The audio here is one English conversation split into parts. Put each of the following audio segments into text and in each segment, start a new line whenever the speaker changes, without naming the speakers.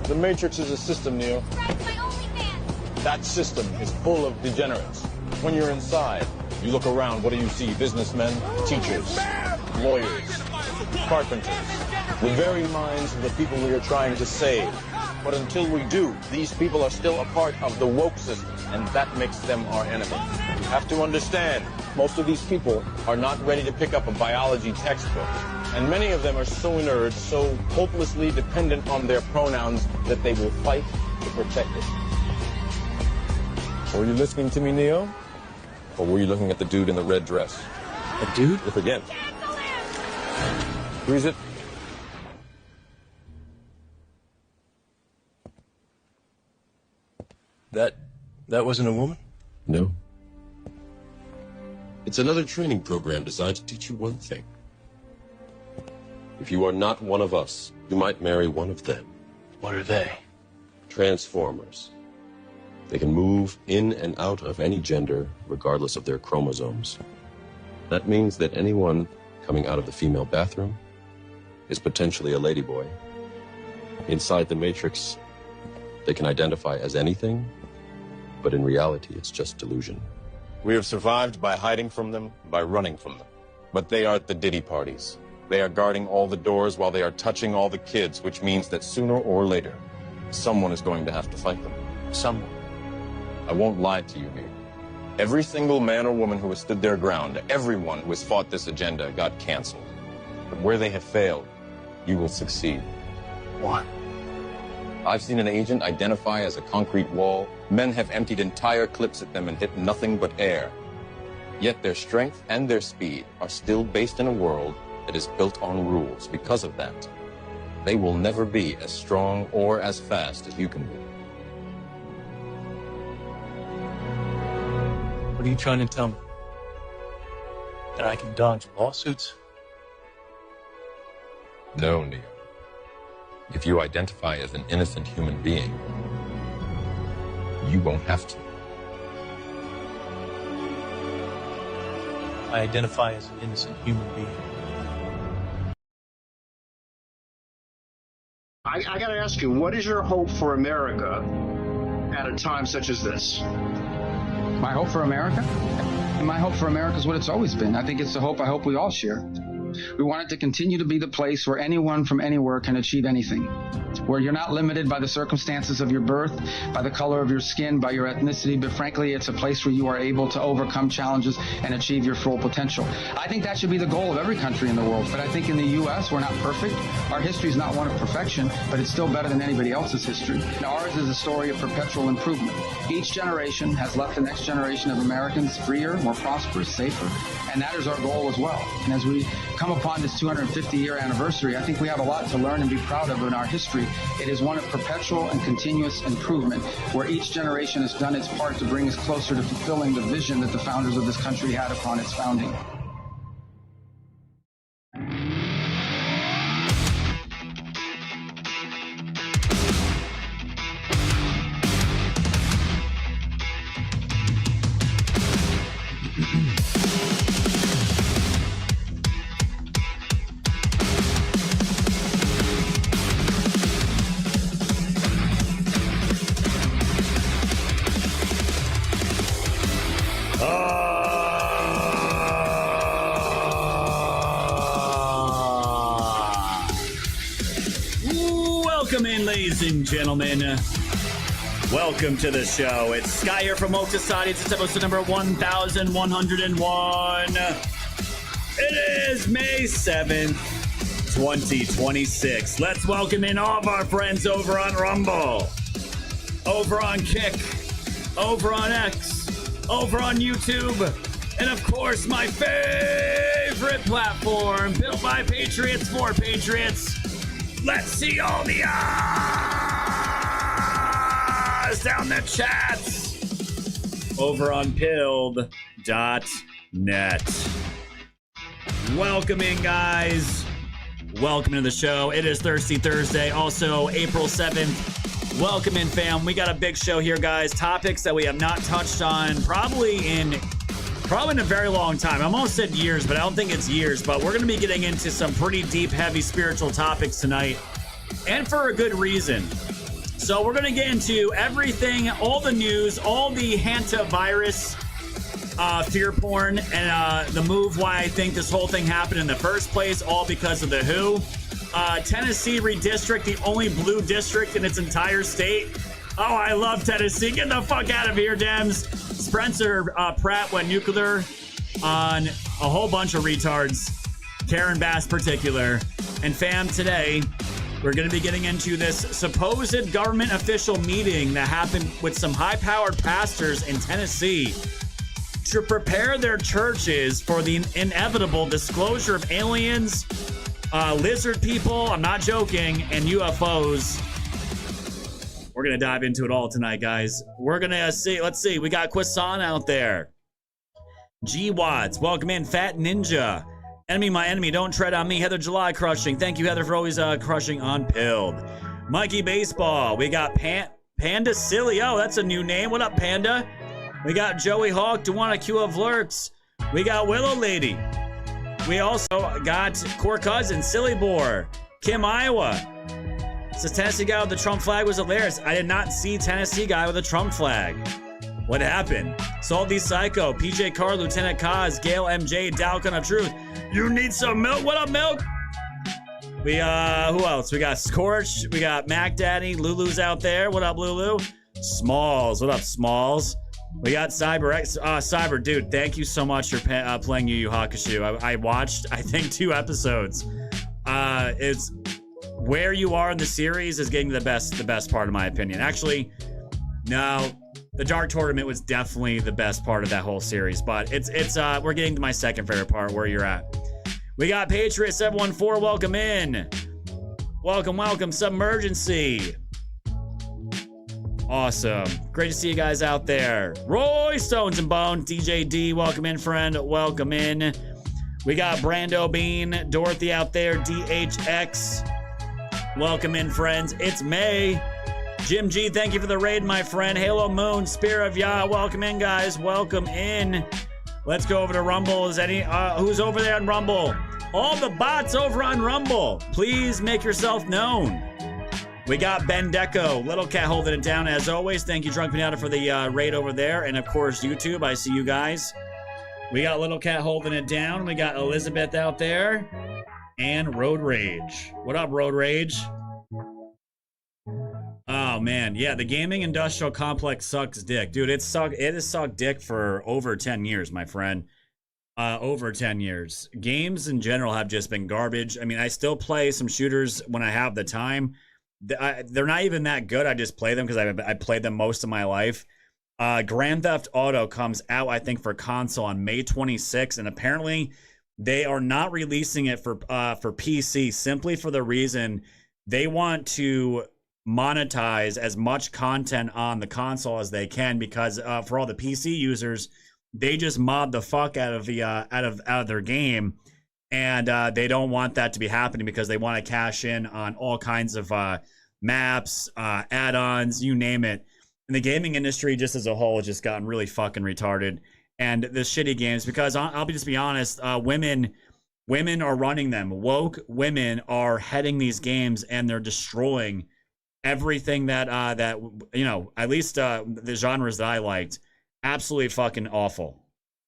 The Matrix is a system, Neo. That system is full of degenerates. When you're inside, you look around, what do you see? Businessmen, teachers, lawyers, carpenters, the very minds of the people we are trying to save. But until we do, these people are still a part of the woke system, and that makes them our enemy. You have to understand, most of these people are not ready to pick up a biology textbook. And many of them are so inert, so hopelessly dependent on their pronouns that they will fight to protect it. Were you listening to me, Neo? Or were you looking at the dude in the red dress?
The dude?
Look again. Who is it?
That wasn't a woman?
No. It's another training program designed to teach you one thing. If you are not one of us, you might marry one of them.
What are they?
Transformers. They can move in and out of any gender, regardless of their chromosomes. That means that anyone coming out of the female bathroom is potentially a ladyboy. Inside the Matrix, they can identify as anything, but in reality, it's just delusion.
We have survived by hiding from them, by running from them. But they are at the Diddy parties. They are guarding all the doors while they are touching all the kids, which means that sooner or later, someone is going to have to fight them.
Someone.
I won't lie to you here. Every single man or woman who has stood their ground, everyone who has fought this agenda got canceled. But where they have failed, you will succeed.
What?
I've seen an agent identify as a concrete wall. Men have emptied entire clips at them and hit nothing but air. Yet their strength and their speed are still based in a world that is built on rules. Because of that, they will never be as strong or as fast as you can be.
What are you trying to tell me? That I can dodge lawsuits?
No, Neo. If you identify as an innocent human being, you won't have to.
I identify as an innocent human being.
I gotta ask you, what is your hope for America at a time such as this?
My hope for America? My hope for America is what it's always been. I think it's the hope I hope we all share. We want it to continue to be the place where anyone from anywhere can achieve anything, where you're not limited by the circumstances of your birth, by the color of your skin, by your ethnicity, but frankly, it's a place where you are able to overcome challenges and achieve your full potential. I think that should be the goal of every country in the world, but I think in the U.S., we're not perfect. Our history is not one of perfection, but it's still better than anybody else's history. And ours is a story of perpetual improvement. Each generation has left the next generation of Americans freer, more prosperous, safer, and that is our goal as well. And as we come upon this 250-year anniversary, I think we have a lot to learn and be proud of in our history. It is one of perpetual and continuous improvement, where each generation has done its part to bring us closer to fulfilling the vision that the founders of this country had upon its founding.
Welcome in, ladies and gentlemen. Welcome to the show. It's Sky here from Woke Society. It's episode number 1101. It is May 7th, 2026. Let's welcome in all of our friends over on Rumble, over on Kick, over on X, over on YouTube, and of course, my favorite platform, built by Patriots for Patriots. Let's see all the ahs down the chats over on pilled.net. Welcome in, guys. Welcome to the show. It is Thirsty Thursday, also April 7th. Welcome in, fam. We got a big show here, guys. Topics that we have not touched on probably in a very long time. I almost said years, but I don't think it's years. But we're going to be getting into some pretty deep, heavy spiritual topics tonight. And for a good reason. So we're going to get into everything, all the news, all the Hantavirus fear porn, and the move why I think this whole thing happened in the first place, all because of the WHO. Tennessee Redistrict, the only blue district in its entire state. Oh, I love Tennessee. Get the fuck out of here, Dems. Spencer Pratt went nuclear on a whole bunch of retards. Karen Bass particular. And fam, today we're going to be getting into this supposed government official meeting that happened with some high-powered pastors in Tennessee to prepare their churches for the inevitable disclosure of aliens, lizard people, I'm not joking, and UFOs. We're going to dive into it all tonight, guys. We're going to see, let's see, we got Quisan out there. G Watts, welcome in. Fat Ninja. Enemy, my enemy, don't tread on me. Heather July crushing. Thank you, Heather, for always crushing on Pilled. Mikey Baseball. We got Panda Silly. Oh, that's a new name. What up, Panda? We got Joey Hawk, Dewana Q of Lurks. We got Willow Lady. We also got Core Cousin, Silly Boar, Kim Iowa. Says Tennessee guy with the Trump flag was hilarious. I did not see Tennessee guy with a Trump flag. What happened? Salty Psycho, PJ Carr, Lieutenant Kaz, Gail MJ, Dalcon of Truth. You need some milk? What up, milk? We, who else? We got Scorch. We got Mac Daddy. Lulu's out there. What up, Lulu? Smalls. What up, Smalls? We got Cyber X. Cyber, dude, thank you so much for playing Yu Yu Hakusho. I watched, I think, 2 episodes. It's where you are in the series is getting the best part, in my opinion. Actually, no, the Dark Tournament was definitely the best part of that whole series, but it's we're getting to my second favorite part, where you're at. We got Patriot 714, welcome in. Welcome, Submergency. Awesome. Great to see you guys out there. Roy Stones and Bone, DJ D, welcome in, friend. Welcome in. We got Brando Bean, Dorothy out there, DHX. Welcome in, friends. It's May. Jim G, thank you for the raid, my friend. Halo Moon, Spear of Yah, welcome in, guys. Welcome in. Let's go over to Rumble. Is any who's over there on Rumble? All the bots over on Rumble. Please make yourself known. We got Ben Deco, Little Cat holding it down as always. Thank you, Drunk Pinata, for the raid over there. And of course, YouTube, I see you guys. We got Little Cat holding it down. We got Elizabeth out there. And Road Rage. What up, Road Rage? Oh, man. Yeah, the gaming industrial complex sucks dick. Dude, it has sucked dick for over 10 years, my friend. Over 10 years. Games in general have just been garbage. I mean, I still play some shooters when I have the time. They're not even that good. I just play them because I played them most of my life. Grand Theft Auto comes out, I think, for console on May 26th, and apparently they are not releasing it for PC simply for the reason they want to monetize as much content on the console as they can, because for all the PC users, they just mod the fuck out of the out of their game, and they don't want that to be happening because they want to cash in on all kinds of maps, add-ons, you name it. And the gaming industry just as a whole has just gotten really fucking retarded. And the shitty games, because I'll just be honest, women are running them. Woke women are heading these games, and they're destroying everything that you know, at least the genres that I liked. Absolutely fucking awful.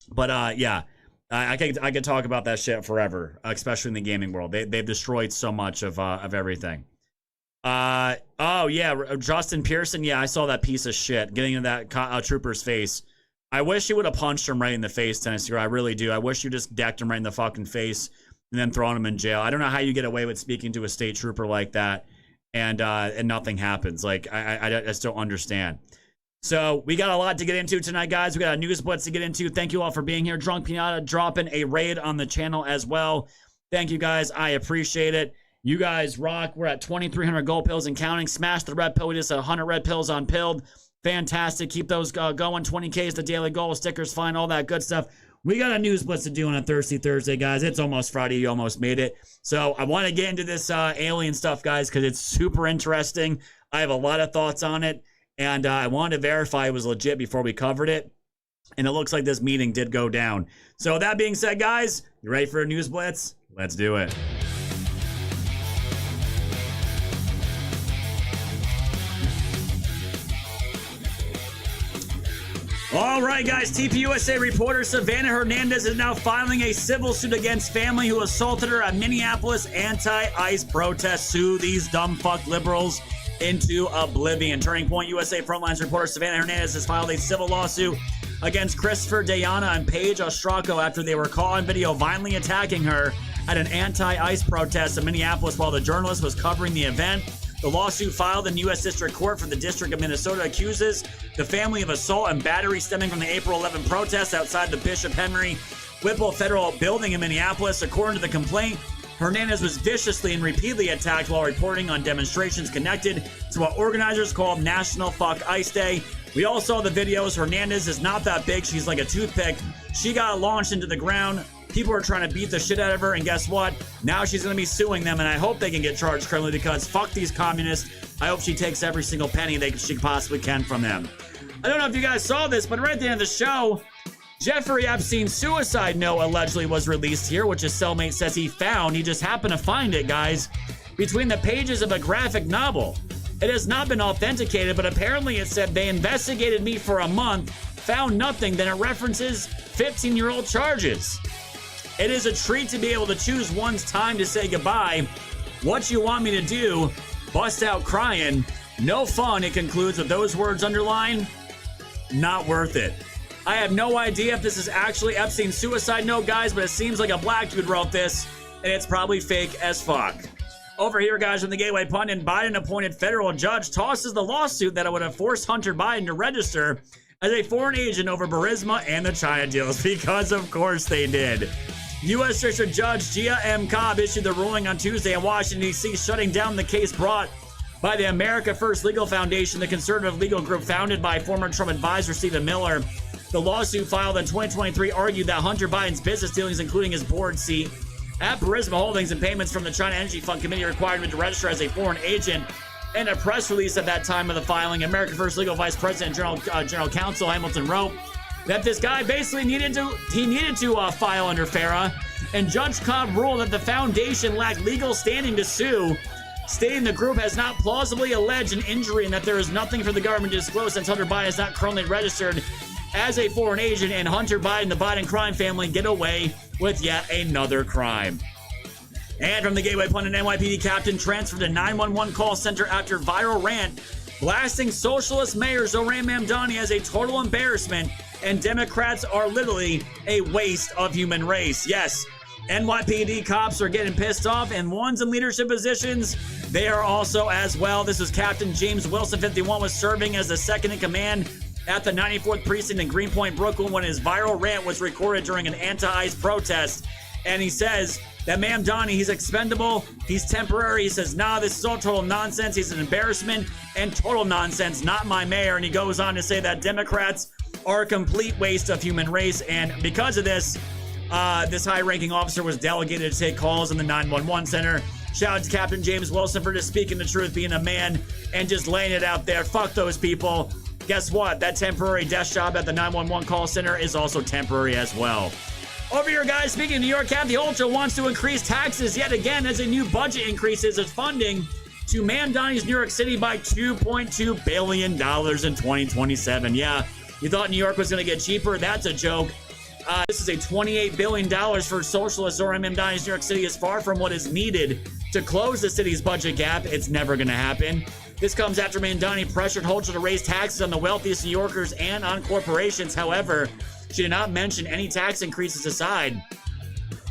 But yeah, I could talk about that shit forever, especially in the gaming world. They've destroyed so much of everything. Oh yeah, Justin Pearson. Yeah, I saw that piece of shit getting in that trooper's face. I wish you would have punched him right in the face, Tennessee. I really do. I wish you just decked him right in the fucking face and then thrown him in jail. I don't know how you get away with speaking to a state trooper like that and nothing happens. Like, I just don't understand. So we got a lot to get into tonight, guys. We got a news blitz to get into. Thank you all for being here. Drunk Pinata dropping a raid on the channel as well. Thank you, guys. I appreciate it. You guys rock. We're at 2,300 gold pills and counting. Smash the red pill. We just 100 red pills on Pilled. Fantastic. Keep those going. 20K is the daily goal. Stickers fine. All that good stuff. We got a news blitz to do on a Thirsty Thursday, guys. It's almost Friday. You almost made it. So I want to get into this alien stuff, guys, because it's super interesting. I have a lot of thoughts on it, and I wanted to verify it was legit before we covered it. And it looks like this meeting did go down. So that being said, guys, you ready for a news blitz? Let's do it. All right, guys. TPUSA reporter Savannah Hernandez is now filing a civil suit against family who assaulted her at Minneapolis anti-ICE protest. Sue these dumb fuck liberals into oblivion. Turning Point USA Frontlines reporter Savannah Hernandez has filed a civil lawsuit against Christopher Dayana and Paige Ostracco after they were caught on video violently attacking her at an anti-ICE protest in Minneapolis while the journalist was covering the event. The lawsuit filed in U.S. District Court for the District of Minnesota accuses the family of assault and battery stemming from the April 11 protests outside the Bishop Henry Whipple Federal Building in Minneapolis. According to the complaint, Hernandez was viciously and repeatedly attacked while reporting on demonstrations connected to what organizers called National Fuck Ice Day. We all saw the videos. Hernandez is not that big. She's like a toothpick. She got launched into the ground. People are trying to beat the shit out of her, and guess what? Now she's going to be suing them, and I hope they can get charged criminally because fuck these communists. I hope she takes every single penny she possibly can from them. I don't know if you guys saw this, but right at the end of the show, Jeffrey Epstein's suicide note allegedly was released here, which his cellmate says he found. He just happened to find it, guys, between the pages of a graphic novel. It has not been authenticated, but apparently it said they investigated me for a month, found nothing, then it references 15-year-old charges. It is a treat to be able to choose one's time to say goodbye. What you want me to do? Bust out crying. No fun, it concludes with those words underlined. Not worth it. I have no idea if this is actually Epstein's suicide note, guys, but it seems like a black dude wrote this, and it's probably fake as fuck. Over here, guys, from the Gateway Pundit, Biden-appointed federal judge tosses the lawsuit that would have forced Hunter Biden to register as a foreign agent over Burisma and the China deals, because of course they did. U.S. District Judge Gia M. Cobb issued the ruling on Tuesday in Washington, D.C., shutting down the case brought by the America First Legal Foundation, the conservative legal group founded by former Trump advisor Stephen Miller. The lawsuit filed in 2023 argued that Hunter Biden's business dealings, including his board seat at Burisma Holdings and payments from the China Energy Fund Committee, required him to register as a foreign agent. In a press release at that time of the filing, America First Legal Vice President General Counsel Hamilton wrote that this guy basically needed to file under FARA, and Judge Cobb ruled that the foundation lacked legal standing to sue, stating the group has not plausibly alleged an injury and that there is nothing for the government to disclose since Hunter Biden is not currently registered as a foreign agent, and Hunter Biden, the Biden crime family, get away with yet another crime. And from the Gateway Pundit, NYPD captain transferred to 911 call center after viral rant blasting socialist mayor Zoran Mamdani as a total embarrassment, and Democrats are literally a waste of human race. Yes, NYPD cops are getting pissed off, and ones in leadership positions, they are also as well. This is Captain James Wilson, 51, was serving as the second in command at the 94th Precinct in Greenpoint, Brooklyn, when his viral rant was recorded during an anti-ICE protest. And he says that Mamdani, he's expendable, he's temporary. He says, nah, this is all total nonsense. He's an embarrassment and total nonsense, not my mayor. And he goes on to say that Democrats are a complete waste of human race. And because of this, this high-ranking officer was delegated to take calls in the 911 center. Shout out to Captain James Wilson for just speaking the truth, being a man, and just laying it out there. Fuck those people. Guess what? That temporary desk job at the 911 call center is also temporary as well. Over here, guys, speaking of New York, Kathy Hochul wants to increase taxes yet again as a new budget increases its funding to Mamdani's New York City by $2.2 billion in 2027. Yeah, you thought New York was going to get cheaper? That's a joke. This is a $28 billion for socialist Zoran Mamdani's New York City is far from what is needed to close the city's budget gap. It's never going to happen. This comes after Mamdani pressured Hochul to raise taxes on the wealthiest New Yorkers and on corporations. However, she did not mention any tax increases aside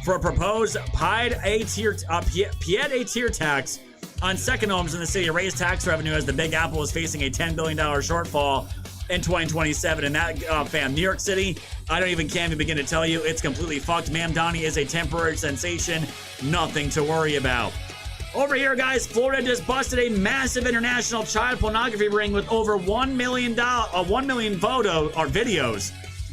for a proposed pied-a-tier tax on second homes in the city to raise tax revenue as the Big Apple is facing a $10 billion shortfall in 2027. And that, fam, New York City, I don't even can't even begin to tell you, it's completely fucked. Mamdani is a temporary sensation, nothing to worry about. Over here, guys, Florida just busted a massive international child pornography ring with over 1 million videos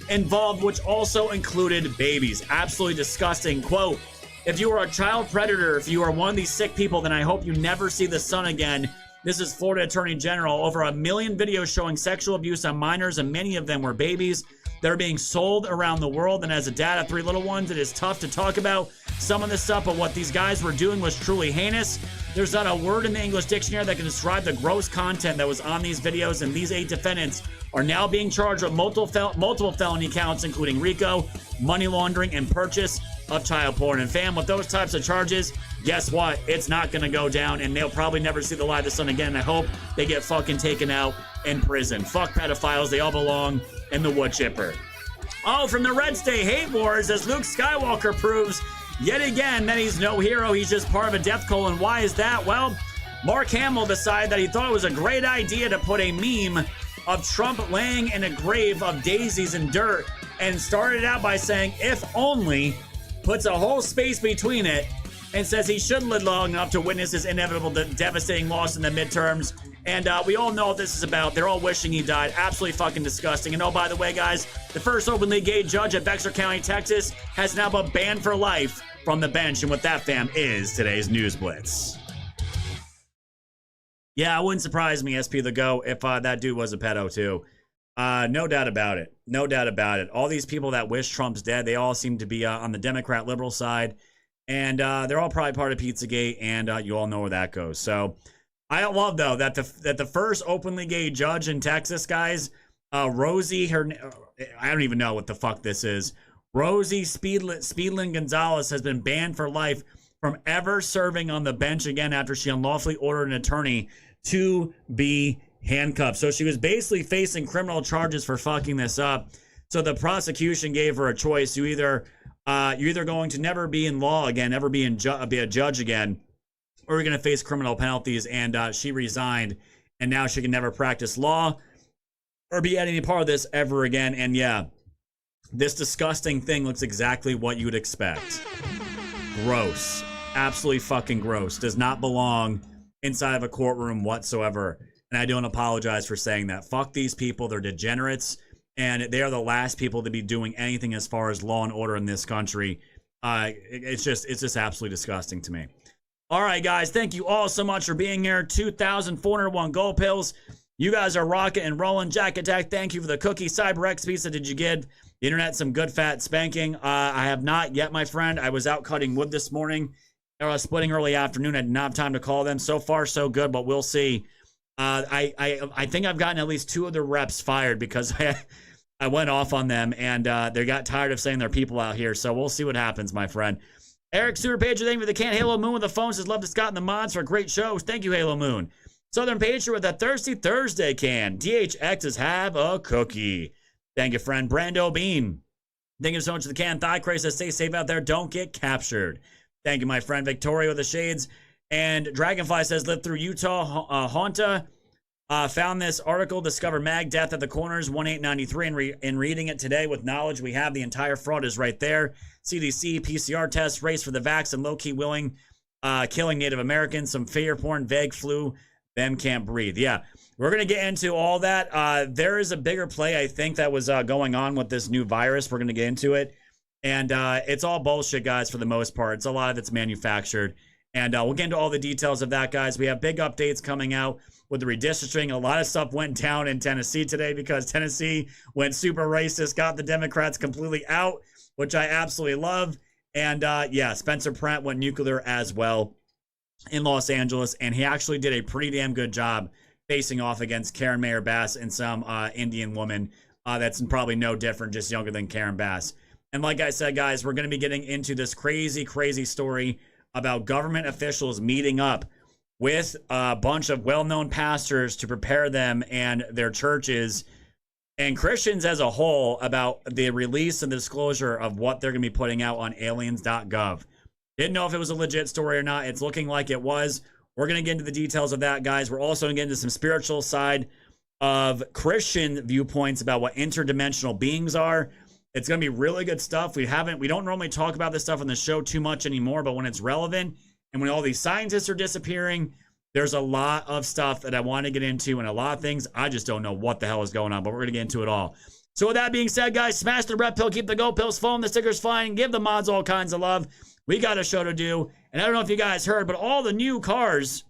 involved, which also included babies. Absolutely disgusting. Quote, if you are a child predator, if you are one of these sick people, then I hope you never see the sun again. This is Florida Attorney General. Over 1 million videos showing sexual abuse on minors, and many of them were babies. They're being sold around the world, and as a dad of 3 little ones, it is tough to talk about. some of this stuff, but what these guys were doing was truly heinous. There's not a word in the English dictionary that can describe the gross content that was on these videos, and these 8 defendants are now being charged with multiple felony counts, including RICO, money laundering, and purchase of child porn. And fam, with those types of charges, guess what? It's not going to go down, and they'll probably never see the light of the sun again, and I hope they get fucking taken out in prison. Fuck pedophiles. They all belong in the wood chipper. Oh, from the Red State Hate Wars, as Luke Skywalker proves yet again that he's no hero, he's just part of a death cult. And why is that? Well, Mark Hamill decided that he thought it was a great idea to put a meme of Trump laying in a grave of daisies and dirt, and started out by saying, if only, puts a whole space between it, and says he shouldn't live long enough to witness his inevitable devastating loss in the midterms. And we all know what this is about. They're all wishing he died. Absolutely fucking disgusting. And oh, by the way, guys, the first openly gay judge at Bexar County, Texas, has now been banned for life from the bench. And what that, fam, is today's News Blitz. Yeah, it wouldn't surprise me, SP the Go, if that dude was a pedo, too. No doubt about it. No doubt about it. All these people that wish Trump's dead, they all seem to be on the Democrat liberal side. And they're all probably part of Pizzagate, and you all know where that goes. So I love, though, that the first openly gay judge in Texas, guys, Rosie, I don't even know what the fuck this is. Rosie Speedlin Gonzalez has been banned for life from ever serving on the bench again after she unlawfully ordered an attorney to be handcuffed. So she was basically facing criminal charges for fucking this up. So the prosecution gave her a choice. You're either going to never be in law again, never be a judge again, or you're going to face criminal penalties. And she resigned, and now she can never practice law or be at any part of this ever again. And yeah, this disgusting thing looks exactly what you would expect. Gross. Absolutely fucking gross. Does not belong inside of a courtroom whatsoever. And I don't apologize for saying that. Fuck these people. They're degenerates. And they are the last people to be doing anything as far as law and order in this country. It's just absolutely disgusting to me. All right, guys. Thank you all so much for being here. 2,401 gold pills. You guys are rocking and rolling. Jack Attack, thank you for the cookie. CyberX Pizza, did you get the internet some good fat spanking? I have not yet, my friend. I was out cutting wood this morning. I was splitting early afternoon. I did not have time to call them. So far, so good, but we'll see. I think I've gotten at least 2 of the reps fired because I went off on them, and they got tired of saying there are people out here. So we'll see what happens, my friend. Eric Stewart Pager, thank you for the can. Halo Moon with the phone says, love to Scott and the mods for a great show. Thank you, Halo Moon. Southern Pager with a Thirsty Thursday can. DHX's have a cookie. Thank you, friend. Brando Bean. Thank you so much for the can. Thigh Craze says, stay safe out there. Don't get captured. Thank you, my friend. Victoria with the shades. And Dragonfly says, lived through Utah. Honta found this article, Discover Mag Death at the Corners, 1893. In reading it today with knowledge we have, the entire fraud is right there. CDC, PCR tests, race for the vax, and low-key willing, killing Native Americans, some fear porn, vague flu, them can't breathe. Yeah, we're going to get into all that. There is a bigger play, I think, that was going on with this new virus. We're going to get into it. And it's all bullshit, guys, for the most part. It's a lot of it's manufactured. And we'll get into all the details of that, guys. We have big updates coming out with the redistricting. A lot of stuff went down in Tennessee today because Tennessee went super racist, got the Democrats completely out, which I absolutely love. And yeah, Spencer Pratt went nuclear as well in Los Angeles. And he actually did a pretty damn good job facing off against Karen Mayer Bass and some Indian woman that's probably no different, just younger than Karen Bass. And like I said, guys, we're going to be getting into this crazy, crazy story about government officials meeting up with a bunch of well-known pastors to prepare them and their churches and Christians as a whole about the release and the disclosure of what they're going to be putting out on aliens.gov. Didn't know if it was a legit story or not. It's looking like it was. We're going to get into the details of that, guys. We're also going to get into some spiritual side of Christian viewpoints about what interdimensional beings are. It's going to be really good stuff. We don't normally talk about this stuff on the show too much anymore, but when it's relevant and when all these scientists are disappearing, there's a lot of stuff that I want to get into and a lot of things I just don't know what the hell is going on, but we're going to get into it all. So with that being said, guys, smash the red pill, keep the gold pills flowing, the stickers flying, give the mods all kinds of love. We got a show to do. And I don't know if you guys heard, but all the new cars,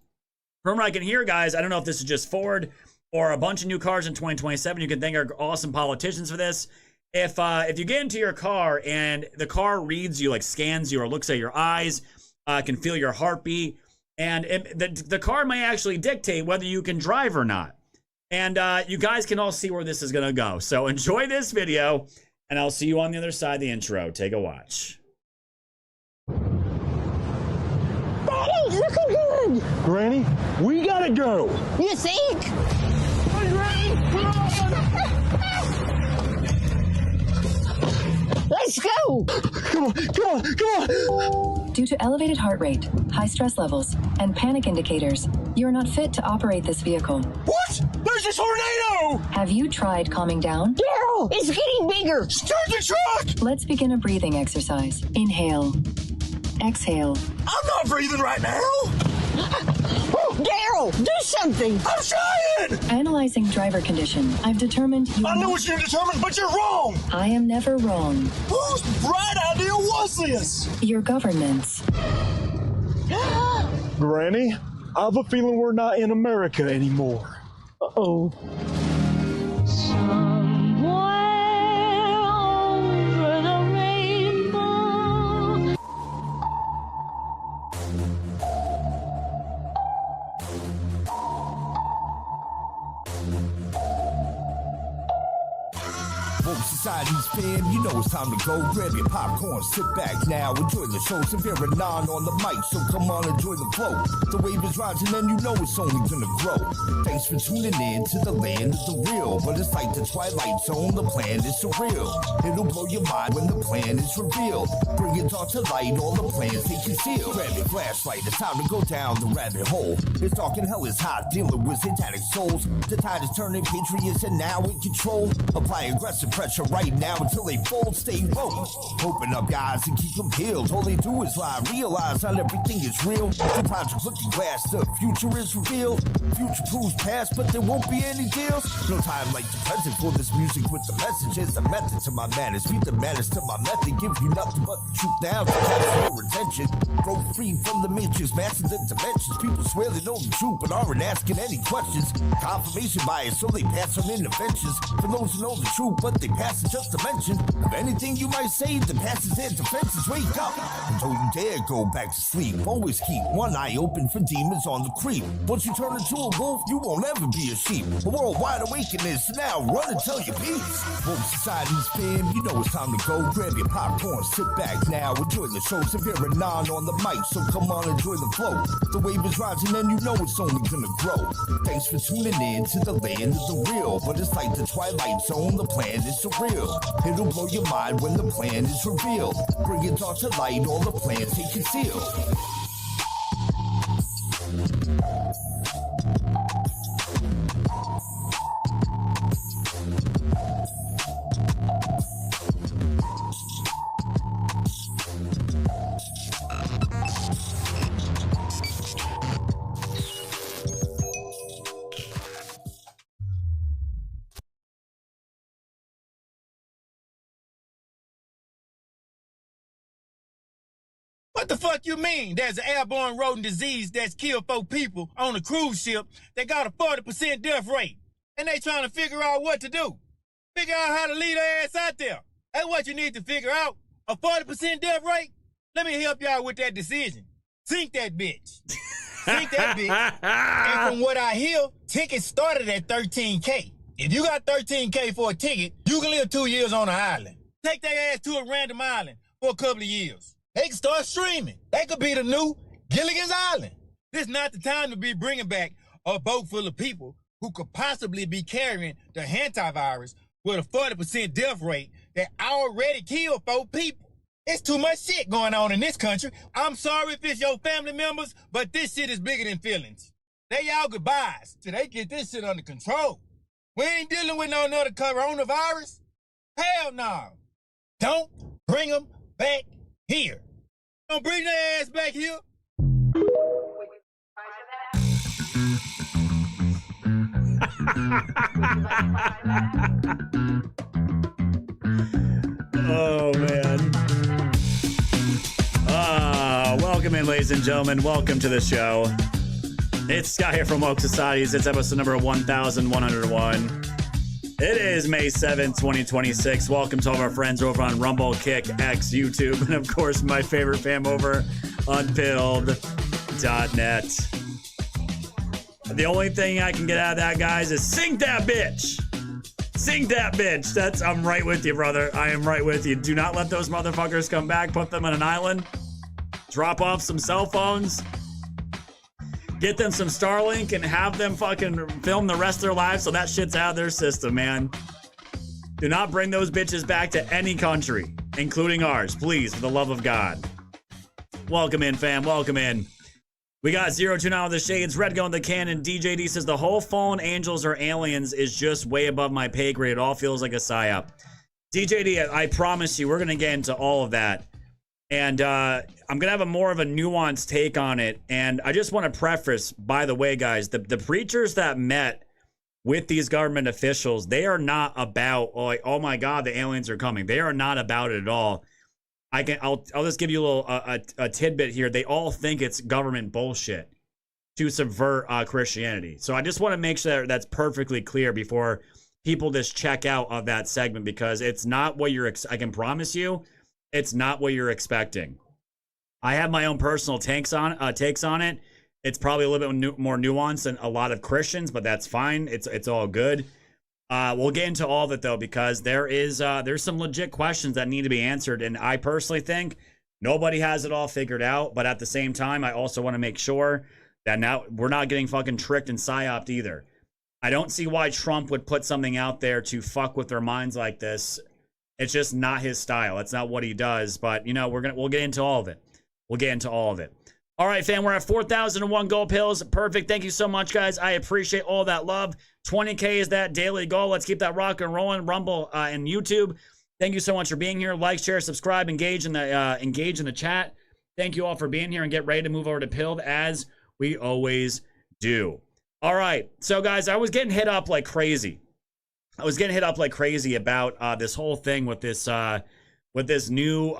from what I can hear, guys, I don't know if this is just Ford or a bunch of new cars in 2027. You can thank our awesome politicians for this. if you get into your car and the car reads you, like scans you or looks at your eyes, can feel your heartbeat, and the car may actually dictate whether you can drive or not. And you guys can all see where this is going to go. So enjoy this video, and I'll see you on the other side of the intro. Take a watch.
Daddy, looking good.
Granny, we gotta go.
You think? Let's go.
Come on.
Due to elevated heart rate, high stress levels, and panic indicators, you are not fit to operate this vehicle.
What? There's a tornado!
Have you tried calming down?
Daryl, it's getting bigger.
Start the truck!
Let's begin a breathing exercise. Inhale. Exhale.
I'm not breathing right now.
Oh, Daryl, do something.
I'm trying!
Analyzing driver condition, I've determined you...
I know what you're determined, but you're wrong!
I am never wrong.
Whose bright idea was this?
Your government's.
Granny, I have a feeling we're not in America anymore.
Uh-oh.
Society's fan, you know it's time to go. Grab your popcorn, sit back now, enjoy the show. Severe Anon on the mic, so come on, enjoy the flow. The wave is rising and you know it's only gonna grow. Thanks for tuning in to the land of the real. But it's like the Twilight Zone, the plan is surreal. It'll blow your mind when the plan is revealed. Bring it all to light, all the plans they conceal. Grab your flashlight, it's time to go down the rabbit hole. It's dark and hell is hot, dealing with satanic souls. The tide is turning, patriots are now in control. Apply aggressive pressure right now until they fold, stay woke. Open up your eyes and keep them peeled. All they do is lie, realize not everything is real. The project looking glass, the future is revealed. Future proves past, but there won't be any deals. No time like the present for this music with the message. It's the method to my madness, beat the madness to my method. Give you nothing but the truth now to capture your attention. Broke free from the matrix, master the dimensions. People swear they know the truth, but aren't asking any questions. Confirmation bias, so they pass on interventions. For those who know the truth, but they pass it just to mention. Of anything you might say, the passes their defenses. Wake up, and don't you dare go back to sleep. Always keep one eye open for demons on the creep. Once you turn into a wolf, you won't ever be a sheep. A worldwide awakening, so now run and tell your peace. Woke Society's fan, you know it's time to go. Grab your popcorn, sit back now, enjoy the show. Severe Anon on the mic, so come on, enjoy the flow. The wave is rising and you know it's only gonna grow. Thanks for tuning in to the land of the real. But it's like the Twilight Zone, the plan is surreal. It'll blow your mind when the plan is revealed. Bring it all to light, all the plans they conceal.
What the fuck you mean? There's an airborne rodent disease that's killed 4 people on a cruise ship that got a 40% death rate. And they trying to figure out what to do. Figure out how to lead their ass out there. That's what you need to figure out. A 40% death rate? Let me help y'all with that decision. Sink that bitch. Sink that bitch. And from what I hear, tickets started at $13K. If you got $13K for a ticket, you can live 2 years on an island. Take their ass to a random island for a couple of years. They can start streaming. They could be the new Gilligan's Island. This is not the time to be bringing back a boat full of people who could possibly be carrying the Hantavirus with a 40% death rate that already killed 4 people. It's too much shit going on in this country. I'm sorry if it's your family members, but this shit is bigger than feelings. They y'all goodbyes till they get this shit under control. We ain't dealing with no another coronavirus. Hell no. Don't bring them back here. Don't bring their ass back here.
Oh, man. Welcome in, ladies and gentlemen. Welcome to the show. It's Scott here from Woke Societies. It's episode number 1101. It is May 7th, 2026. Welcome to all of our friends over on Rumble, Kick, X, YouTube, and of course, my favorite fam over on Build.net. The only thing I can get out of that, guys, is sink that bitch. Sink that bitch. I'm right with you, brother. I am right with you. Do not let those motherfuckers come back. Put them on an island. Drop off some cell phones. Get them some Starlink and have them fucking film the rest of their lives so that shit's out of their system, man. Do not bring those bitches back to any country, including ours, please, for the love of God. Welcome in, fam. Welcome in. We got 029 with the shades, Red going the cannon. DJD says the whole fallen angels or aliens is just way above my pay grade. It all feels like a psyop. DJD, I promise you, we're going to get into all of that. And I'm going to have a more of a nuanced take on it. And I just want to preface, by the way, guys, the preachers that met with these government officials, they are not about, like, oh my God, the aliens are coming. They are not about it at all. I'll just give you a little a tidbit here. They all think it's government bullshit to subvert Christianity. So I just want to make sure that's perfectly clear before people just check out of that segment, because it's not what you're, I can promise you, it's not what you're expecting. I have my own personal takes on it. It's probably a little bit more nuanced than a lot of Christians, but that's fine. It's all good. We'll get into all of it though, because there's some legit questions that need to be answered, and I personally think nobody has it all figured out. But at the same time, I also want to make sure that now we're not getting fucking tricked and psyoped either. I don't see why Trump would put something out there to fuck with their minds like this. It's just not his style. It's not what he does. But you know, we'll get into all of it. We'll get into all of it. All right, fam, we're at 4,001 gold pills. Perfect. Thank you so much, guys. I appreciate all that love. 20K is that daily goal. Let's keep that rock and rolling. Rumble and YouTube. Thank you so much for being here. Like, share, subscribe, engage in the chat. Thank you all for being here, and get ready to move over to Pilled as we always do. All right, so guys, I was getting hit up like crazy. About this whole thing with this new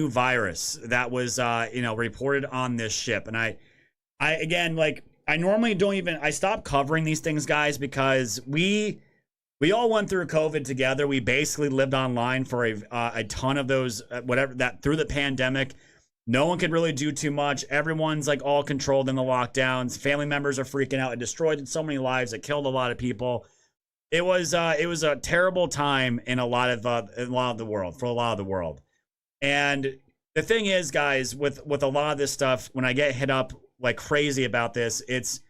virus that was reported on this ship. And I again, like, I normally don't even, I stopped covering these things, guys, because we all went through COVID together. We basically lived online for a ton of those, through the pandemic. No one could really do too much. Everyone's like all controlled in the lockdowns. Family members are freaking out. It destroyed so many lives. It killed a lot of people. It was a terrible time in a lot of the world. And the thing is, guys, with a lot of this stuff, when I get hit up like crazy about this, this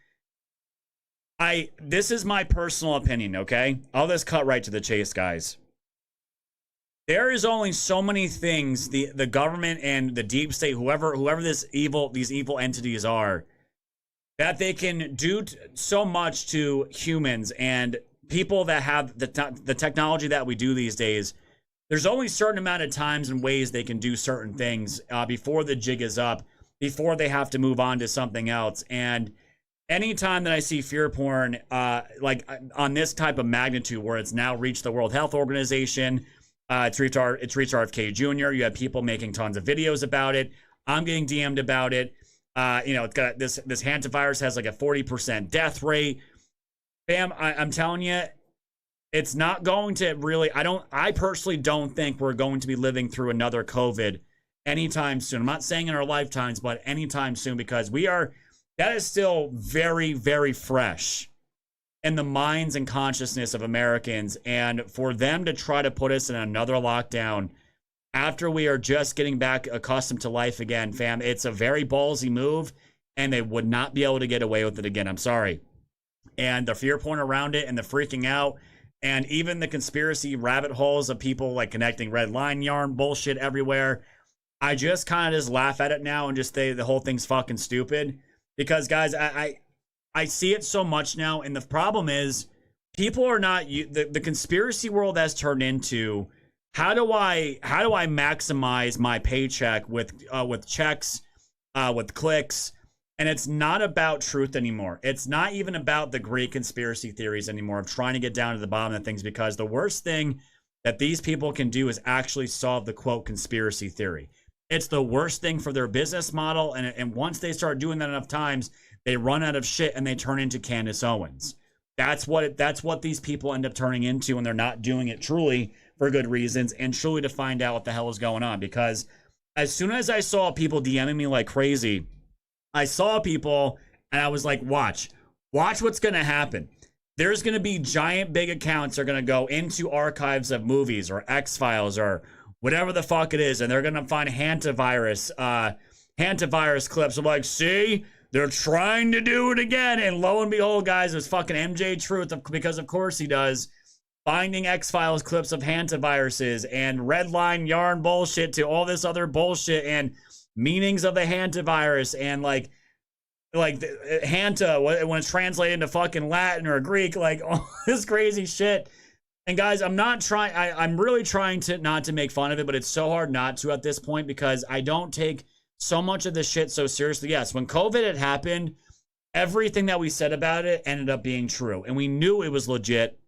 is my personal opinion, okay? I'll just cut right to the chase, guys. There is only so many things the government and the deep state, whoever these evil entities are, that they can do so much to humans and people that have the technology that we do these days. There's only a certain amount of times and ways they can do certain things before the jig is up, before they have to move on to something else. And anytime that I see fear porn, like on this type of magnitude, where it's now reached the World Health Organization, it's reached RFK Jr. You have people making tons of videos about it. I'm getting DM'd about it. It's got this Hantavirus has like a 40% death rate. Bam, I'm telling you, it's not going to really, I personally don't think we're going to be living through another COVID anytime soon. I'm not saying in our lifetimes, but anytime soon, because that is still very, very fresh in the minds and consciousness of Americans. And for them to try to put us in another lockdown after we are just getting back accustomed to life again, fam, it's a very ballsy move, and they would not be able to get away with it again. I'm sorry. And the fear porn around it and the freaking out, and even the conspiracy rabbit holes of people like connecting red line yarn bullshit everywhere. I just kind of just laugh at it now and just say the whole thing's fucking stupid. Because, guys, I see it so much now, and the problem is people are not, the conspiracy world has turned into, how do I maximize my paycheck with checks, with clicks. And it's not about truth anymore. It's not even about the great conspiracy theories anymore of trying to get down to the bottom of things, because the worst thing that these people can do is actually solve the quote conspiracy theory. It's the worst thing for their business model. And once they start doing that enough times, they run out of shit and they turn into Candace Owens. That's what these people end up turning into when they're not doing it truly for good reasons and truly to find out what the hell is going on. Because as soon as I saw people DMing me like crazy, I saw people and I was like, watch what's going to happen. There's going to be giant big accounts that are going to go into archives of movies or X-Files or whatever the fuck it is, and they're going to find Hantavirus clips. I'm like, see, they're trying to do it again. And lo and behold, guys, there's fucking MJ Truth, because of course he does, finding X-Files clips of Hantaviruses and redline yarn bullshit to all this other bullshit and meanings of the Hantavirus and like Hanta, when it's translated into fucking Latin or Greek, like all this crazy shit. And guys, I'm really trying to not to make fun of it, but it's so hard not to at this point because I don't take so much of this shit so seriously. Yes, when COVID had happened, everything that we said about it ended up being true. And we knew it was legit.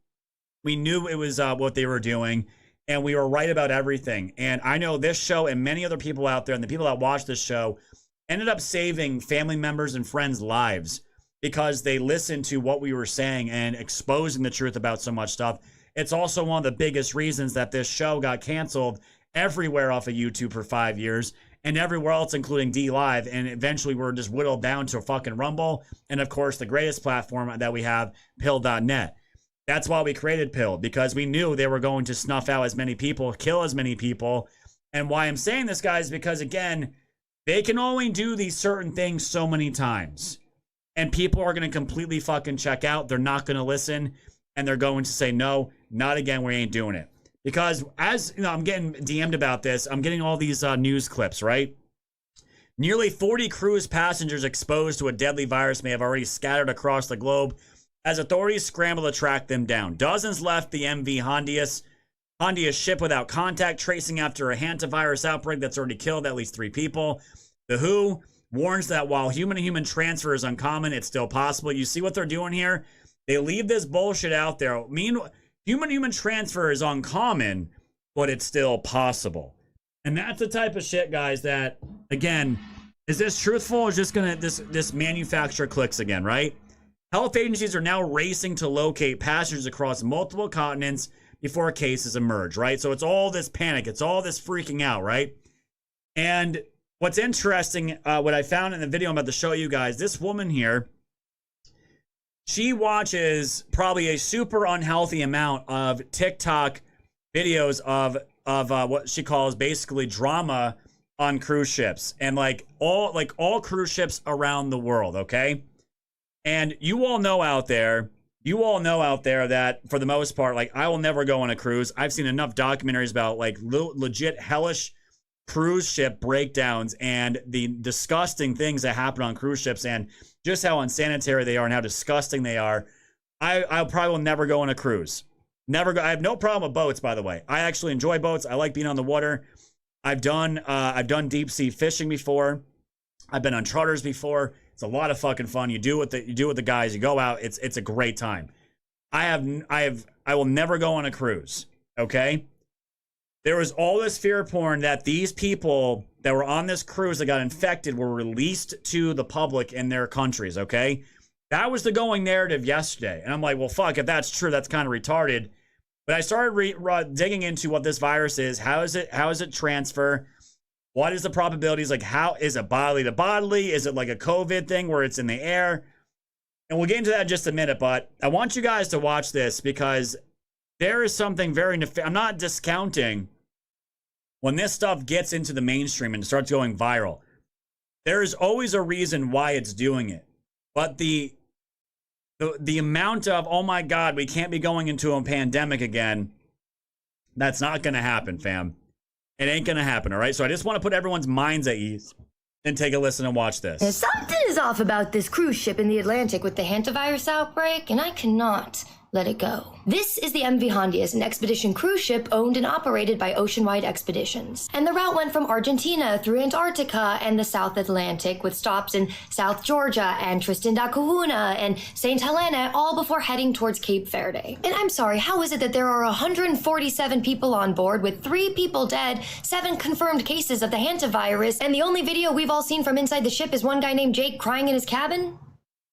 We knew it was what they were doing. And we were right about everything. And I know this show and many other people out there and the people that watch this show ended up saving family members and friends' lives because they listened to what we were saying and exposing the truth about so much stuff. It's also one of the biggest reasons that this show got canceled everywhere off of YouTube for 5 years and everywhere else, including DLive. And eventually we're just whittled down to a fucking Rumble. And of course, the greatest platform that we have, Pill.net. That's why we created Pill, because we knew they were going to snuff out as many people, kill as many people. And why I'm saying this, guys, because again, they can only do these certain things so many times. And people are going to completely fucking check out. They're not going to listen. And they're going to say, no, not again. We ain't doing it. Because as you know, I'm getting DM'd about this. I'm getting all these news clips, right? Nearly 40 cruise passengers exposed to a deadly virus may have already scattered across the globe as authorities scramble to track them down. Dozens left the MV Hondius ship without contact tracing after a hantavirus outbreak that's already killed at least 3 people. The WHO warns that while human-to-human transfer is uncommon, it's still possible. You see what they're doing here? They leave this bullshit out there. Meanwhile, human-to-human transfer is uncommon, but it's still possible. And that's the type of shit, guys, that, again, is this truthful or is just gonna this manufacture clicks again, right? Health agencies are now racing to locate passengers across multiple continents before cases emerge, right? So it's all this panic. It's all this freaking out, right? And what's interesting, what I found in the video I'm about to show you guys, this woman here, she watches probably a super unhealthy amount of TikTok videos of what she calls basically drama on cruise ships and like all cruise ships around the world, okay? And you all know out there that for the most part, like I will never go on a cruise. I've seen enough documentaries about like legit hellish cruise ship breakdowns and the disgusting things that happen on cruise ships and just how unsanitary they are and how disgusting they are. I probably will never go on a cruise. Never go. I have no problem with boats, by the way. I actually enjoy boats. I like being on the water. I've done deep sea fishing before. I've been on charters before. It's a lot of fucking fun. You do with the guys. You go out. It's a great time. I will never go on a cruise. Okay. There was all this fear porn that these people that were on this cruise that got infected were released to the public in their countries. Okay. That was the going narrative yesterday. And I'm like, well, fuck, if that's true, that's kind of retarded. But I started digging into what this virus is. How is it transfer? What is the probabilities? Like, how is it bodily to bodily? Is it like a COVID thing where it's in the air? And we'll get into that in just a minute, but I want you guys to watch this because there is something very I'm not discounting when this stuff gets into the mainstream and starts going viral. There is always a reason why it's doing it. But the amount of, oh my God, we can't be going into a pandemic again, that's not going to happen, fam. It ain't going to happen, all right? So I just want to put everyone's minds at ease and take a listen and watch this.
Something is off about this cruise ship in the Atlantic with the hantavirus outbreak, and I cannot let it go. This is the MV Hondius, an expedition cruise ship owned and operated by Oceanwide Expeditions. And the route went from Argentina through Antarctica and the South Atlantic with stops in South Georgia and Tristan da Cunha and St. Helena, all before heading towards Cape Verde. And I'm sorry, how is it that there are 147 people on board with 3 people dead, 7 confirmed cases of the hantavirus, and the only video we've all seen from inside the ship is one guy named Jake crying in his cabin?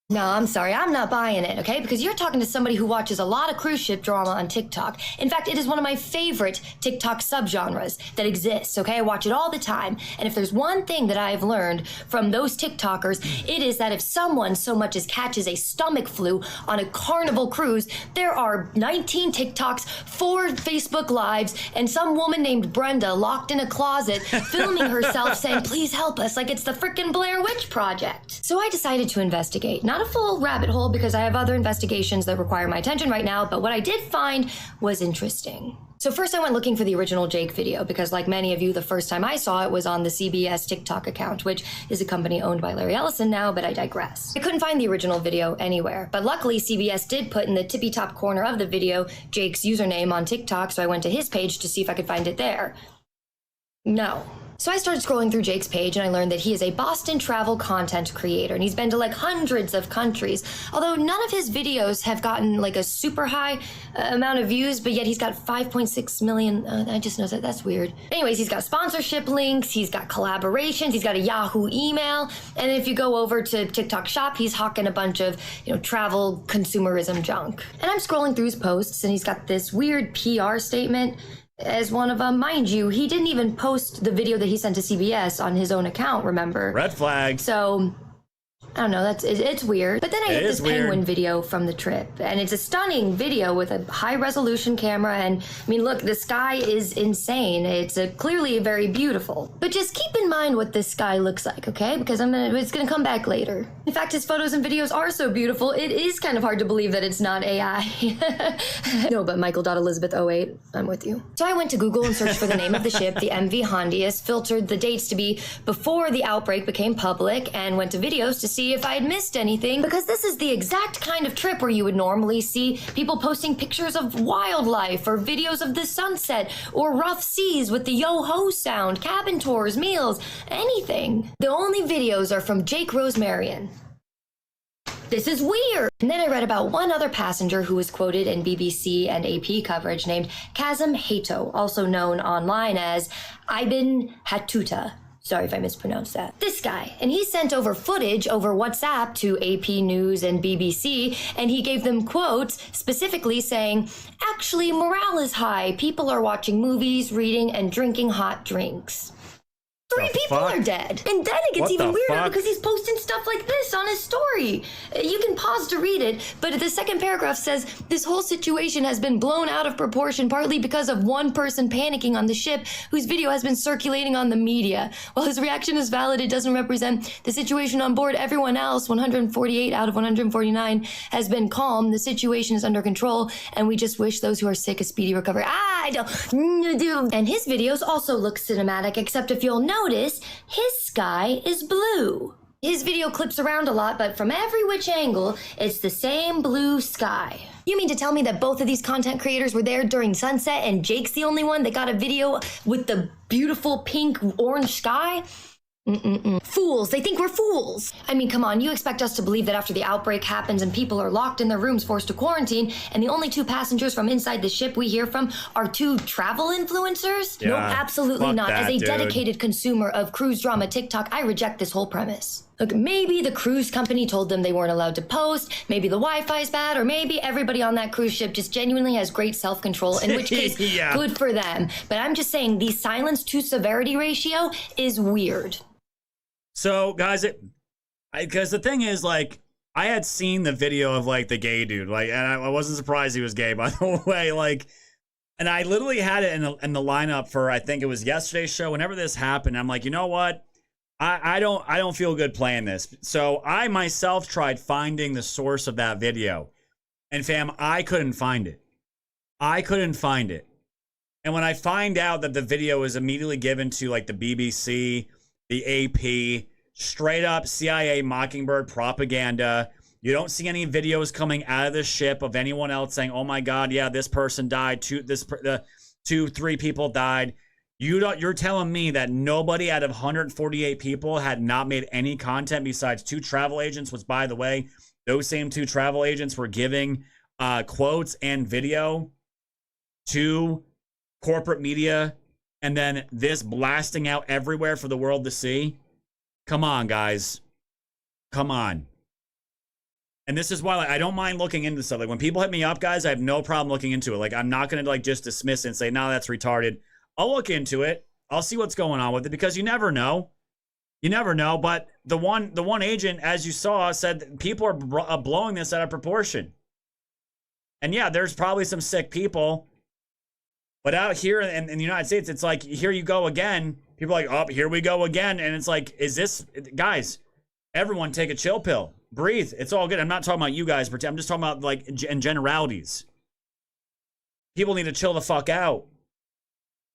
No, I'm sorry, I'm not buying it, okay? Because you're talking to somebody who watches a lot of cruise ship drama on TikTok. In fact, it is one of my favorite TikTok subgenres that exists, okay? I watch it all the time. And if there's one thing that I've learned from those TikTokers, it is that if someone so much as catches a stomach flu on a Carnival cruise, there are 19 TikToks, 4 Facebook Lives, and some woman named Brenda locked in a closet filming herself saying, please help us, like it's the frickin' Blair Witch Project. So I decided to investigate. Not a full rabbit hole because I have other investigations that require my attention right now, but what I did find was interesting. So first I went looking for the original Jake video because like many of you, the first time I saw it was on the CBS TikTok account, which is a company owned by Larry Ellison now, but I digress. I couldn't find the original video anywhere, but luckily CBS did put in the tippy top corner of the video Jake's username on TikTok, so I went to his page to see if I could find it there. No. So I started scrolling through Jake's page and I learned that he is a Boston travel content creator and he's been to like hundreds of countries, although none of his videos have gotten like a super high amount of views, but yet he's got 5.6 million. I just know that's weird. Anyways, he's got sponsorship links, he's got collaborations, he's got a Yahoo email, and if you go over to TikTok Shop, he's hawking a bunch of, travel consumerism junk. And I'm scrolling through his posts and he's got this weird PR statement as one of them. Mind you, he didn't even post the video that he sent to CBS on his own account, remember?
Red flag.
So, I don't know, it's weird. But then I hit this penguin video from the trip, and it's a stunning video with a high-resolution camera, and, I mean, look, the sky is insane. It's clearly very beautiful. But just keep in mind what this sky looks like, okay? Because it's gonna come back later. In fact, his photos and videos are so beautiful, it is kind of hard to believe that it's not AI. No, but Michael.Elizabeth08, I'm with you. So I went to Google and searched for the name of the ship, the MV Hondius, filtered the dates to be before the outbreak became public, and went to videos to see if I had missed anything, because this is the exact kind of trip where you would normally see people posting pictures of wildlife or videos of the sunset or rough seas with the yo-ho sound, cabin tours, meals, anything. The only videos are from Jake Rosemarian. This is weird. And then I read about one other passenger who was quoted in BBC and AP coverage named Kazem Hato, also known online as Ibn Hatuta. Sorry if I mispronounced that. This guy, and he sent over footage over WhatsApp to AP News and BBC, and he gave them quotes specifically saying, actually, morale is high. People are watching movies, reading, and drinking hot drinks. 3 people are dead. And then it gets even weirder because he's posting stuff like this on his story. You can pause to read it, but the second paragraph says, this whole situation has been blown out of proportion partly because of one person panicking on the ship whose video has been circulating on the media. While his reaction is valid, it doesn't represent the situation on board. Everyone else, 148 out of 149, has been calm. The situation is under control, and we just wish those who are sick a speedy recovery. I don't. And his videos also look cinematic, except if you'll notice, his sky is blue. His video clips around a lot, but from every which angle, it's the same blue sky. You mean to tell me that both of these content creators were there during sunset and Jake's the only one that got a video with the beautiful pink orange sky? Fools. They think we're fools. I mean, come on, you expect us to believe that after the outbreak happens and people are locked in their rooms forced to quarantine and the only 2 passengers from inside the ship we hear from are 2 travel influencers?
Yeah,
no, absolutely not.
that,
As a
dude.
dedicated consumer of cruise drama TikTok, I reject this whole premise. Look, maybe the cruise company told them they weren't allowed to post, maybe the Wi-Fi is bad, or maybe everybody on that cruise ship just genuinely has great self-control, in which case,
Yeah.
good for them. But I'm just saying the silence to severity ratio is weird.
So, guys, because the thing is, like, I had seen the video of, like, the gay dude, like, and I wasn't surprised he was gay, by the way, like, and I literally had it in the lineup for, I think it was yesterday's show. Whenever this happened, I'm like, you know what? I don't feel good playing this. So I myself tried finding the source of that video, and fam, I couldn't find it. And when I find out that the video is immediately given to, like, the BBC, the AP, straight up CIA Mockingbird propaganda. You don't see any videos coming out of the ship of anyone else saying, "Oh my God, yeah, this person died. 3 people died." You're telling me that nobody out of 148 people had not made any content besides 2 travel agents, which, by the way, those same 2 travel agents were giving quotes and video to corporate media, and then this blasting out everywhere for the world to see? Come on, guys. Come on. And this is why like, I don't mind looking into stuff. Like when people hit me up, guys, I have no problem looking into it. Like I'm not going to like just dismiss it and say, no, that's retarded. I'll look into it. I'll see what's going on with it because you never know. You never know. But the one agent, as you saw, said that people are blowing this out of proportion. And yeah, there's probably some sick people. But out here in the United States, it's like, here you go again. People are like, oh, here we go again. And it's like, is this, guys, everyone take a chill pill. Breathe. It's all good. I'm not talking about you guys. I'm just talking about like in generalities. People need to chill the fuck out.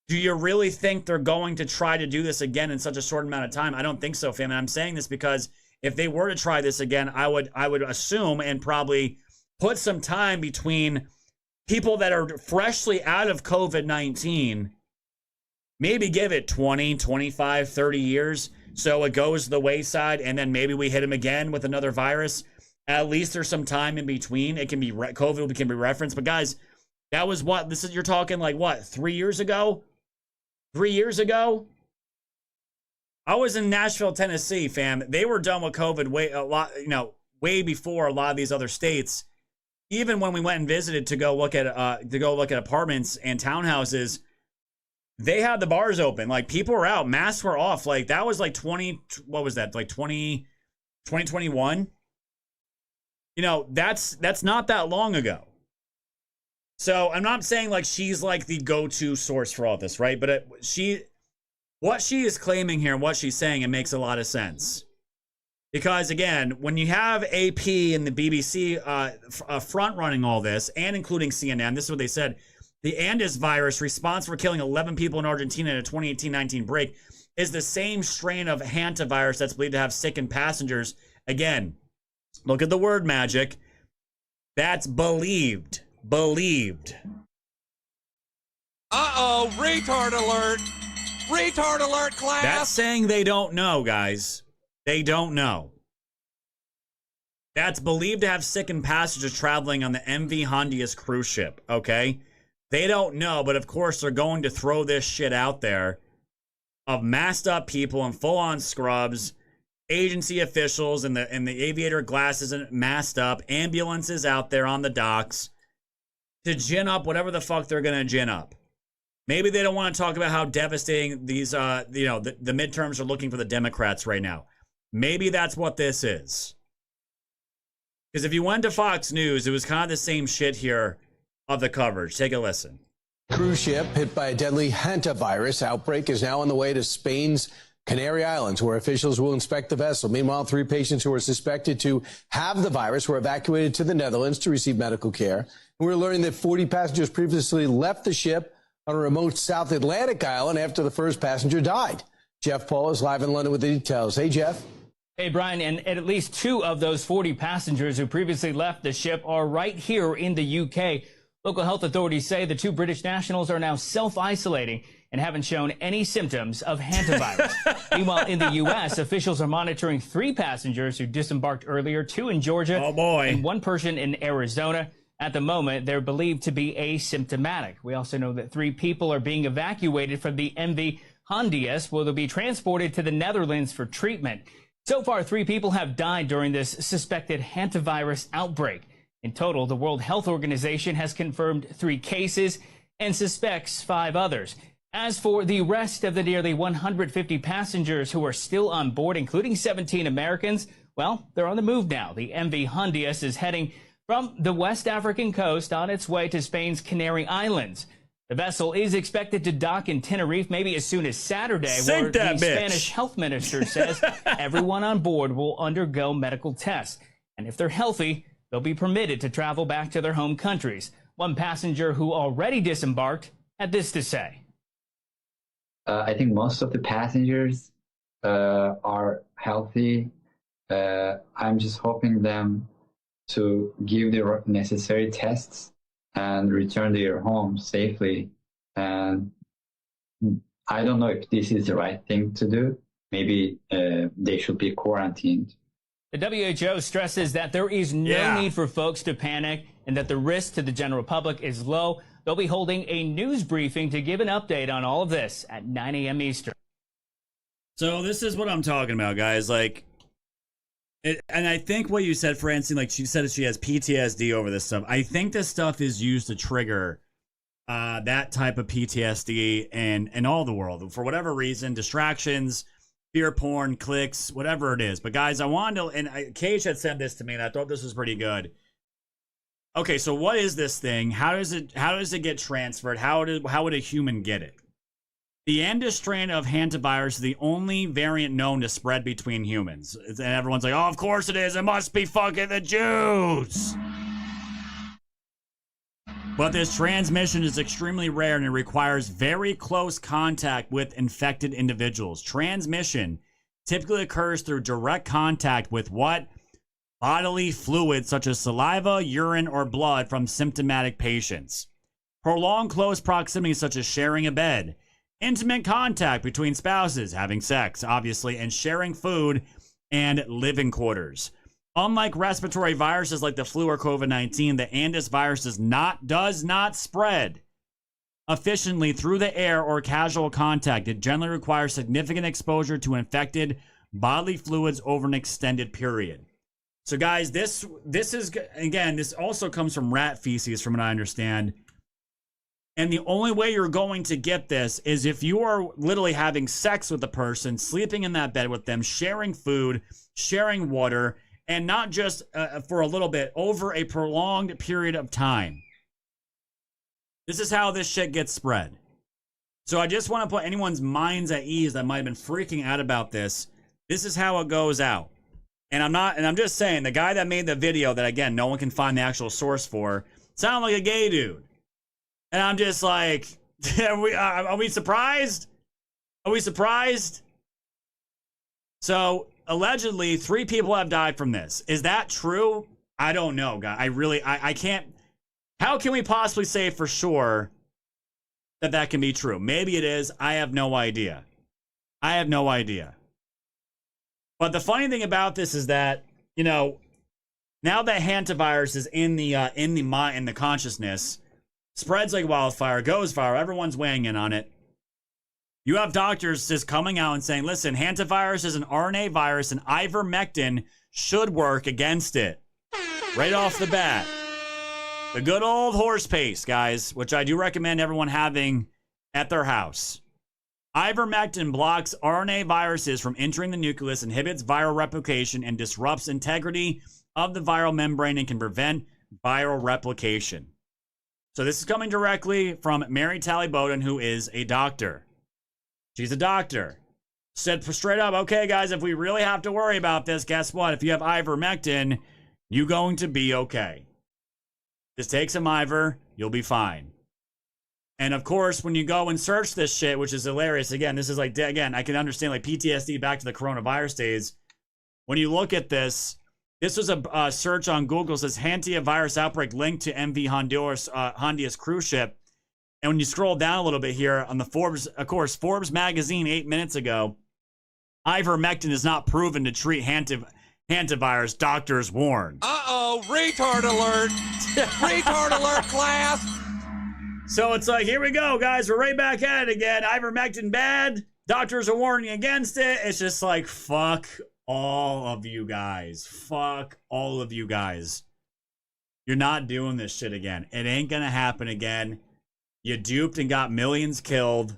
Do you really think they're going to try to do this again in such a short amount of time? I don't think so, fam. And I'm saying this because if they were to try this again, I would assume and probably put some time between people that are freshly out of COVID-19, maybe give it 20, 25, 30 years so it goes to the wayside, and then maybe we hit them again with another virus. At least there's some time in between. It can be COVID can be referenced. But guys, that was what this is. You're talking like what 3 years ago? 3 years ago, I was in Nashville, Tennessee, fam. They were done with COVID way before a lot of these other states. Even when we went and visited to go look at apartments and townhouses, they had the bars open. Like people were out, masks were off. Like that was like 2021. You know, that's not that long ago. So I'm not saying like she's like the go-to source for all this, right? But what she is claiming here and what she's saying, it makes a lot of sense. Because again, when you have AP and the BBC front running all this, and including CNN, this is what they said: the Andes virus, responsible for killing 11 people in Argentina in a 2018-19 break, is the same strain of Hantavirus that's believed to have sickened passengers. Again, look at the word magic. That's believed. Believed.
Uh-oh, retard alert. Retard alert, class.
That's saying they don't know, guys. They don't know. That's believed to have sickened passengers traveling on the MV Hondias cruise ship, okay? They don't know, but of course they're going to throw this shit out there of masked up people in full-on scrubs, agency officials in the aviator glasses and masked up, ambulances out there on the docks to gin up whatever the fuck they're going to gin up. Maybe they don't want to talk about how devastating these, the midterms are looking for the Democrats right now. Maybe that's what this is. Because if you went to Fox News, it was kind of the same shit here of the coverage. Take a listen.
Cruise ship hit by a deadly Hantavirus outbreak is now on the way to Spain's Canary Islands, where officials will inspect the vessel. Meanwhile, 3 patients who are suspected to have the virus were evacuated to the Netherlands to receive medical care. We're learning that 40 passengers previously left the ship on a remote South Atlantic island after the first passenger died. Jeff Paul is live in London with the details. Hey, Jeff.
Hey, Brian, and at least 2 of those 40 passengers who previously left the ship are right here in the UK. Local health authorities say the 2 British nationals are now self-isolating and haven't shown any symptoms of hantavirus. Meanwhile, in the U.S., officials are monitoring 3 passengers who disembarked earlier, 2 in Georgia and 1 person in Arizona. At the moment, they're believed to be asymptomatic. We also know that 3 people are being evacuated from the MV Hondias, where they'll be transported to the Netherlands for treatment. So far, 3 people have died during this suspected hantavirus outbreak. In total, the World Health Organization has confirmed 3 cases and suspects 5 others. As for the rest of the nearly 150 passengers who are still on board, including 17 Americans, well, they're on the move now. The MV Hondias is heading from the West African coast on its way to Spain's Canary Islands. The vessel is expected to dock in Tenerife maybe as soon as Saturday, where the Spanish health minister says everyone on board will undergo medical tests. And if they're healthy, they'll be permitted to travel back to their home countries. One passenger who already disembarked had this to say.
I think most of the passengers are healthy. I'm just hoping them to give the necessary tests and return to your home safely. And I don't know if this is the right thing to do. Maybe they should be quarantined.
The WHO stresses that there is no need for folks to panic and that the risk to the general public is low. They'll be holding a news briefing to give an update on all of this at 9 a.m. Eastern.
So this is what I'm talking about, guys. Like, And I think what you said, Francine, like she said she has PTSD over this stuff. I think this stuff is used to trigger that type of PTSD in all the world. For whatever reason, distractions, fear porn, clicks, whatever it is. But guys, I wanted to, and Cage had said this to me, and I thought this was pretty good. Okay, so what is this thing? How does it get transferred? How would a human get it? The Andis strain of hantavirus is the only variant known to spread between humans. And everyone's like, oh, of course it is. It must be fucking the Jews. But this transmission is extremely rare and it requires very close contact with infected individuals. Transmission typically occurs through direct contact with what? Bodily fluids such as saliva, urine, or blood from symptomatic patients. Prolonged close proximity such as sharing a bed. Intimate contact between spouses, having sex, obviously, and sharing food and living quarters. Unlike respiratory viruses like the flu or COVID-19, the Andis virus does not spread efficiently through the air or casual contact. It generally requires significant exposure to infected bodily fluids over an extended period. So, guys, this is, again, this also comes from rat feces, from what I understand. And the only way you're going to get this is if you are literally having sex with a person, sleeping in that bed with them, sharing food, sharing water, and not just for a little bit, over a prolonged period of time. This is how this shit gets spread. So I just want to put anyone's minds at ease that might have been freaking out about this. This is how it goes out. And I'm just saying, the guy that made the video that, again, no one can find the actual source for, sounded like a gay dude. And I'm just like, are we surprised? Are we surprised? So, allegedly, 3 people have died from this. Is that true? I don't know, guys. I can't. How can we possibly say for sure that that can be true? Maybe it is. I have no idea. I have no idea. But the funny thing about this is that, you know, now that hantavirus is in the mind, in the consciousness, spreads like wildfire, goes viral, everyone's weighing in on it. You have doctors just coming out and saying, listen, hantavirus is an RNA virus and ivermectin should work against it. Right off the bat. The good old horse paste, guys, which I do recommend everyone having at their house. Ivermectin blocks RNA viruses from entering the nucleus, inhibits viral replication, and disrupts integrity of the viral membrane and can prevent viral replication. So this is coming directly from Mary Talley Bowden, who is a doctor. She's a doctor. Said straight up, okay, guys, if we really have to worry about this, guess what? If you have ivermectin, you're going to be okay. Just take some Ivor, you'll be fine. And of course, when you go and search this shit, which is hilarious, again, this is like, again, I can understand like PTSD back to the coronavirus days. When you look at this, this was a search on Google, says Hantavirus outbreak linked to MV Honduras cruise ship. And when you scroll down a little bit here on the Forbes, of course, Forbes magazine 8 minutes ago, ivermectin is not proven to treat hantavirus, doctors warn.
Uh-oh, retard alert. Retard alert, class.
So it's like, here we go, guys. We're right back at it again. Ivermectin bad. Doctors are warning against it. It's just like, fuck all of you guys. Fuck all of you guys. You're not doing this shit again. It ain't gonna happen again. You duped and got millions killed.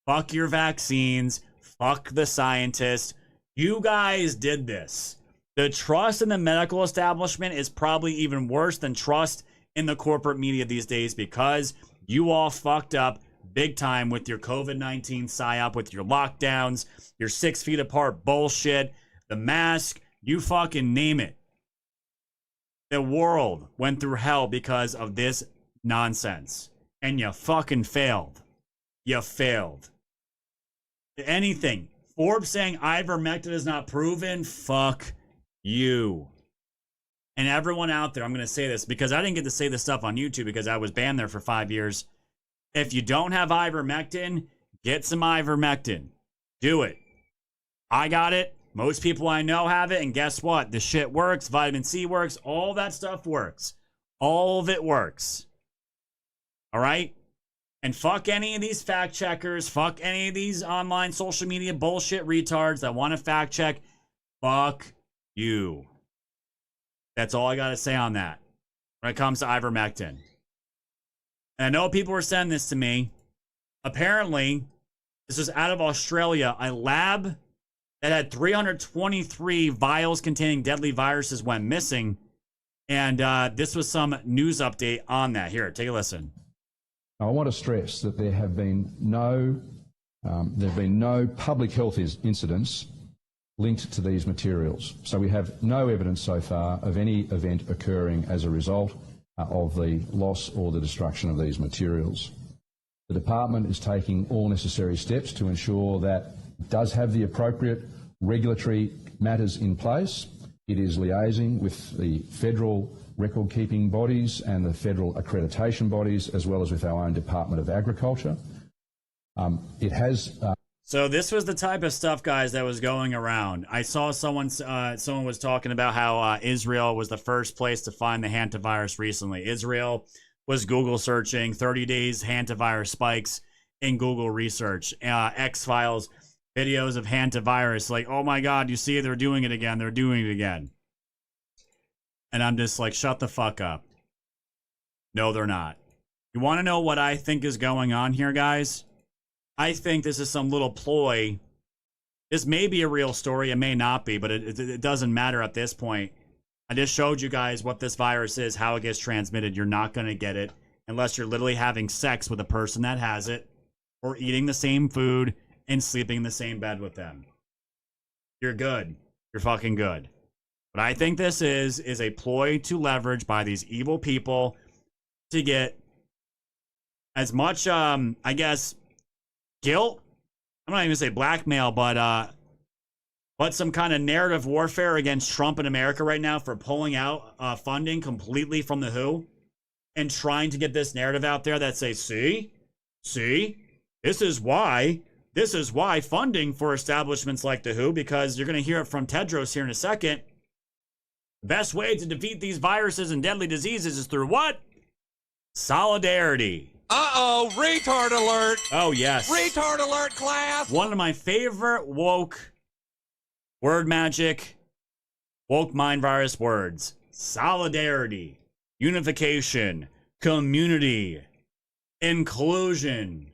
Fuck your vaccines. Fuck the scientists. You guys did this. The trust in the medical establishment is probably even worse than trust in the corporate media these days because you all fucked up big time with your COVID-19 psyop, with your lockdowns, your 6 feet apart bullshit, the mask, you fucking name it. The world went through hell because of this nonsense. And you fucking failed. You failed. Anything. Forbes saying ivermectin is not proven, fuck you. And everyone out there, I'm going to say this because I didn't get to say this stuff on YouTube because I was banned there for 5 years. If you don't have ivermectin, get some ivermectin. Do it. I got it. Most people I know have it. And guess what? The shit works. Vitamin C works. All that stuff works. All of it works. All right? And fuck any of these fact checkers. Fuck any of these online social media bullshit retards that want to fact check. Fuck you. That's all I got to say on that when it comes to ivermectin. And I know people were sending this to me. Apparently, this is out of Australia. A lab that had 323 vials containing deadly viruses went missing. And this was some news update on that. Here, take a listen.
I want to stress that there have been no public health incidents linked to these materials. So we have no evidence so far of any event occurring as a result of the loss or the destruction of these materials. The department is taking all necessary steps to ensure that it does have the appropriate regulatory matters in place. It is liaising with the federal record-keeping bodies and the federal accreditation bodies, as well as with our own Department of Agriculture.
So this was the type of stuff, guys, that was going around. I saw someone was talking about how Israel was the first place to find the hantavirus recently. Israel was Google searching 30 days hantavirus spikes in Google research. X-Files videos of hantavirus, like, oh my God, you see, they're doing it again. They're doing it again. And I'm just like, shut the fuck up. No, they're not. You want to know what I think is going on here, guys? I think this is some little ploy. This may be a real story. It may not be, but it doesn't matter at this point. I just showed you guys what this virus is, how it gets transmitted. You're not going to get it unless you're literally having sex with a person that has it or eating the same food and sleeping in the same bed with them. You're good. You're fucking good. What I think this is a ploy to leverage by these evil people to get as much, I guess, guilt. I'm not even gonna say blackmail, but some kind of narrative warfare against Trump in America right now for pulling out funding completely from the WHO and trying to get this narrative out there that says, see, this is why funding for establishments like the WHO, because you're going to hear it from Tedros here in a second. The best way to defeat these viruses and deadly diseases is through what? Solidarity.
Uh-oh, retard alert.
Oh, yes.
Retard alert, class.
One of my favorite woke word magic, woke mind virus words. Solidarity, unification, community, inclusion.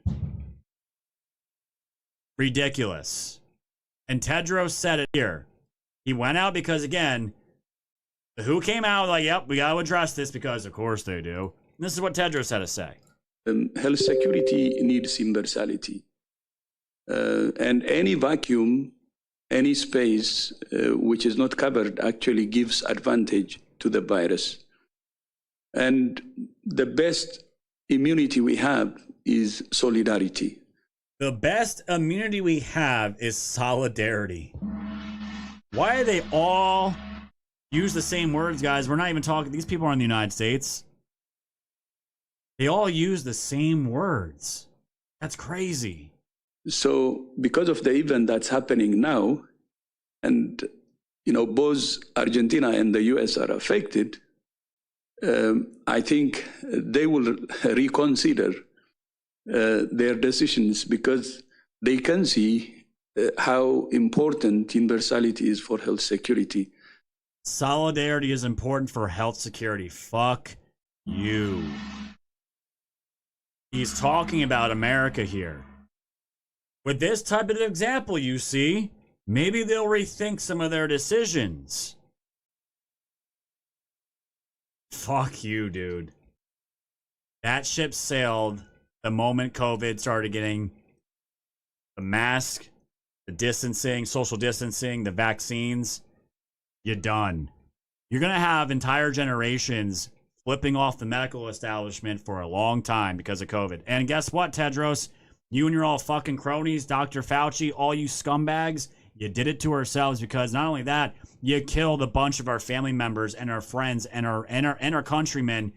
Ridiculous. And Tedros said it here. He went out because, again, the WHO came out like, yep, we got to address this because, of course, they do. And this is what Tedros had to say.
Health security needs universality. And any vacuum, any space which is not covered actually gives advantage to the virus. And the best immunity we have is solidarity.
The best immunity we have is solidarity. Why do they all use the same words, guys? We're not even talking. These people are in the United States. They all use the same words. That's crazy.
So because of the event that's happening now, and both Argentina and the US are affected, I think they will reconsider their decisions because they can see how important universality is for health security.
Solidarity is important for health security. Fuck you. He's talking about America here. With this type of example, you see, maybe they'll rethink some of their decisions. Fuck you, dude. That ship sailed the moment COVID started getting the mask, the distancing, social distancing, the vaccines. You're done. You're going to have entire generations flipping off the medical establishment for a long time because of COVID. And guess what, Tedros? You and your all fucking cronies, Dr. Fauci, all you scumbags, you did it to ourselves because not only that, you killed a bunch of our family members and our friends and our countrymen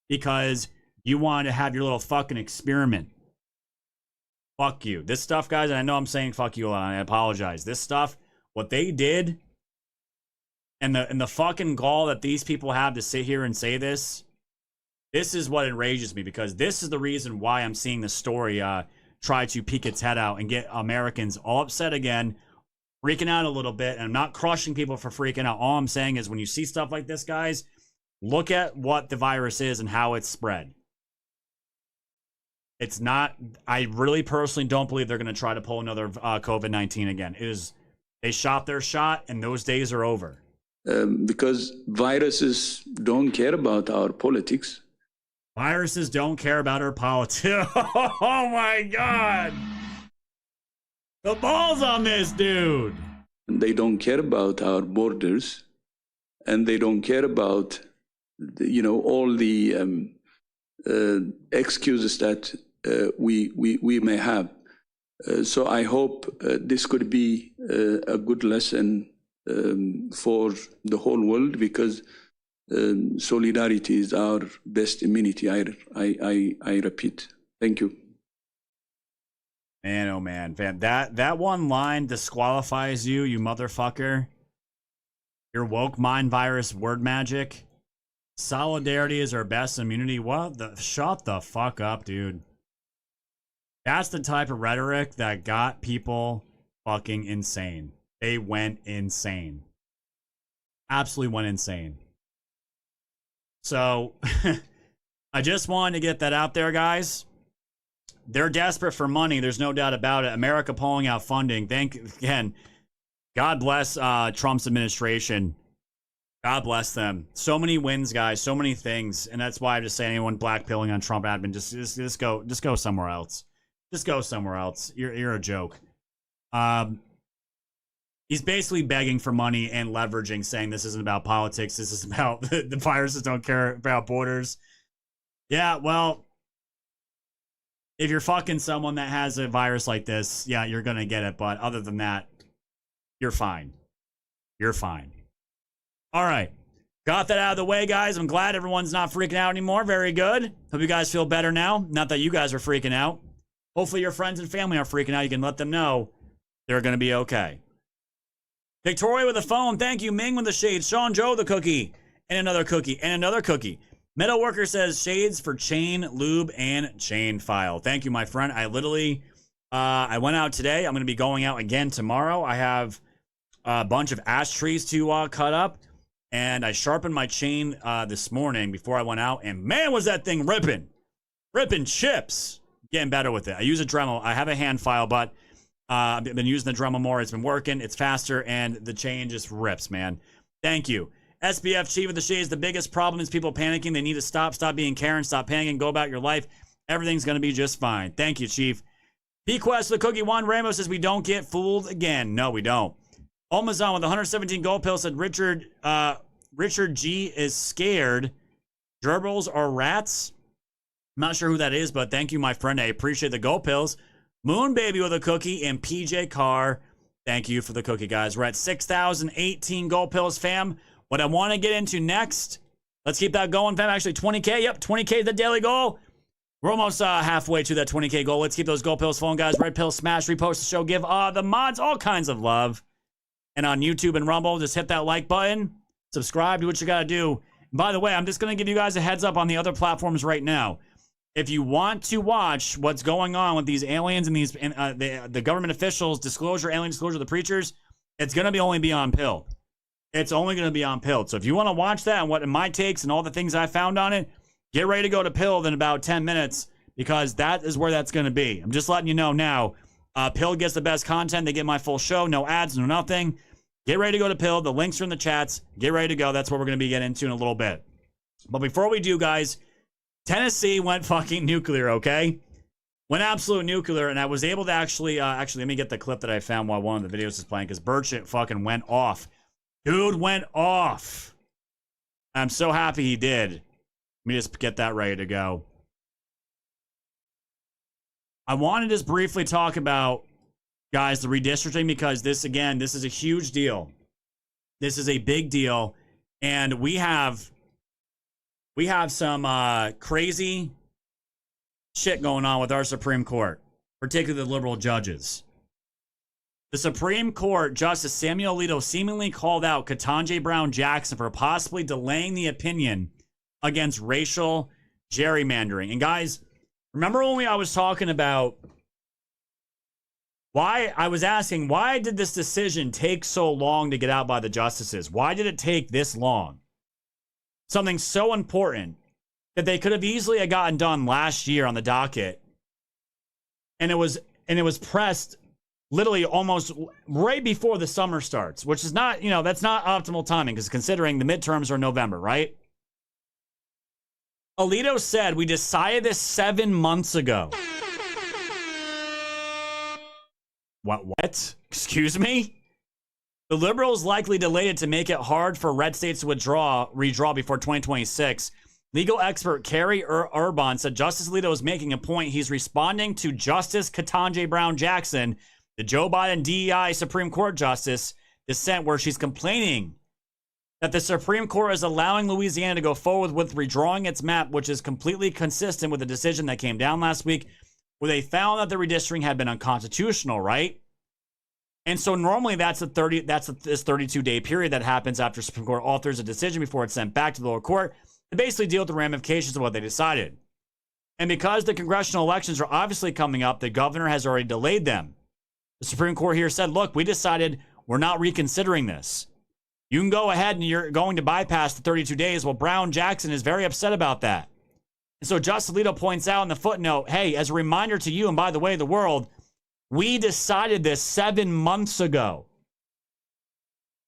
because you wanted to have your little fucking experiment. Fuck you. This stuff, guys, and I know I'm saying fuck you a lot, I apologize. This stuff, what they did, and the fucking gall that these people have to sit here and say this is what enrages me because this is the reason why I'm seeing the story try to peek its head out and get Americans all upset again freaking out a little bit, and I'm not crushing people for freaking out. All I'm saying is when you see stuff like this, guys, look at what the virus is and how it's spread. It's not, I really personally don't believe they're going to try to pull another COVID-19 again. They shot their shot, and those days are over.
Because viruses don't care about our politics.
Viruses don't care about our politics. Oh my God. The balls on this dude.
They don't care about our borders, and they don't care about, all the excuses that we may have. So I hope this could be a good lesson for the whole world, because solidarity is our best immunity. I repeat. Thank you.
Man, oh man, fam. That one line disqualifies you, you motherfucker. Your woke mind virus word magic. Solidarity is our best immunity. What? Shut the fuck up, dude. That's the type of rhetoric that got people fucking insane. They went insane. Absolutely went insane. So, I just wanted to get that out there, guys. They're desperate for money. There's no doubt about it. America pulling out funding. Again, God bless Trump's administration. God bless them. So many wins, guys. So many things. And that's why I just say anyone blackpilling on Trump admin, just go somewhere else. Just go somewhere else. You're a joke. He's basically begging for money and leveraging, saying this isn't about politics. This is about the viruses don't care about borders. Yeah, well, if you're fucking someone that has a virus like this, yeah, you're going to get it. But other than that, you're fine. You're fine. All right. Got that out of the way, guys. I'm glad everyone's not freaking out anymore. Very good. Hope you guys feel better now. Not that you guys are freaking out. Hopefully your friends and family are freaking out. You can let them know they're going to be okay. Victoria with the phone. Thank you. Ming with the shades. Sean Joe the cookie. And another cookie. And another cookie. Metal Worker says shades for chain, lube, and chain file. Thank you, my friend. I literally, I went out today. I'm going to be going out again tomorrow. I have a bunch of ash trees to cut up. And I sharpened my chain this morning before I went out. And man, was that thing ripping. Ripping chips. Getting better with it. I use a Dremel. I have a hand file, but I've been using the Dremel more. It's been working. It's faster. And the chain just rips, man. Thank you. SBF Chief of the Shades, the biggest problem is people panicking. They need to stop being Karen, stop panicking, go about your life. Everything's going to be just fine. Thank you, Chief. P-Quest, the Cookie Juan Ramos says we don't get fooled again. No, we don't. Almazon with 117 gold pills said Richard G is scared. Gerbils are rats. I'm not sure who that is, but thank you, my friend. I appreciate the gold pills. Moon Baby with a cookie and PJ Carr. Thank you for the cookie, guys. We're at 6,018 gold pills, fam. What I want to get into next, let's keep that going, fam. Actually, 20K. Yep, 20K is the daily goal. We're almost halfway to that 20K goal. Let's keep those gold pills flowing, guys. Red pill, smash, repost the show, give the mods all kinds of love. And on YouTube and Rumble, just hit that like button. Subscribe, do what you got to do. And by the way, I'm just going to give you guys a heads up on the other platforms right now. If you want to watch what's going on with these aliens and these the government officials, alien disclosure, the preachers, it's going to only be on Pill. It's only going to be on Pill. So if you want to watch that and what my takes and all the things I found on it, get ready to go to Pill in about 10 minutes because that is where that's going to be. I'm just letting you know now. Pill gets the best content. They get my full show. No ads, no nothing. Get ready to go to Pill. The links are in the chats. Get ready to go. That's what we're going to be getting into in a little bit. But before we do, guys, Tennessee went fucking nuclear, okay? Went absolute nuclear, and I was able to actually, let me get the clip that I found while one of the videos is playing because Birch fucking went off. Dude went off. I'm so happy he did. Let me just get that ready to go. I want to just briefly talk about, guys, the redistricting because this is a huge deal. This is a big deal. And we have some crazy shit going on with our Supreme Court, particularly the liberal judges. The Supreme Court Justice Samuel Alito seemingly called out Ketanji Brown Jackson for possibly delaying the opinion against racial gerrymandering. And guys, remember when I was talking about I was asking, why did this decision take so long to get out by the justices? Why did it take this long? Something so important that they could have easily gotten done last year on the docket. And it was pressed literally almost right before the summer starts, which is not, that's not optimal timing because considering the midterms are in November, right? Alito said, we decided this 7 months ago. What? Excuse me? The Liberals likely delayed it to make it hard for red states to redraw before 2026. Legal expert Carrie Urban said Justice Alito is making a point. He's responding to Justice Ketanji Brown Jackson, the Joe Biden DEI Supreme Court Justice dissent, where she's complaining that the Supreme Court is allowing Louisiana to go forward with redrawing its map, which is completely consistent with the decision that came down last week, where they found that the redistricting had been unconstitutional, right? And so normally that's this 32-day period that happens after Supreme Court authors a decision before it's sent back to the lower court to basically deal with the ramifications of what they decided. And because the congressional elections are obviously coming up, the governor has already delayed them. The Supreme Court here said, look, we decided we're not reconsidering this. You can go ahead and you're going to bypass the 32 days. Well, Brown Jackson is very upset about that. And so Justice Alito points out in the footnote, hey, as a reminder to you, and by the way, the world, we decided this 7 months ago.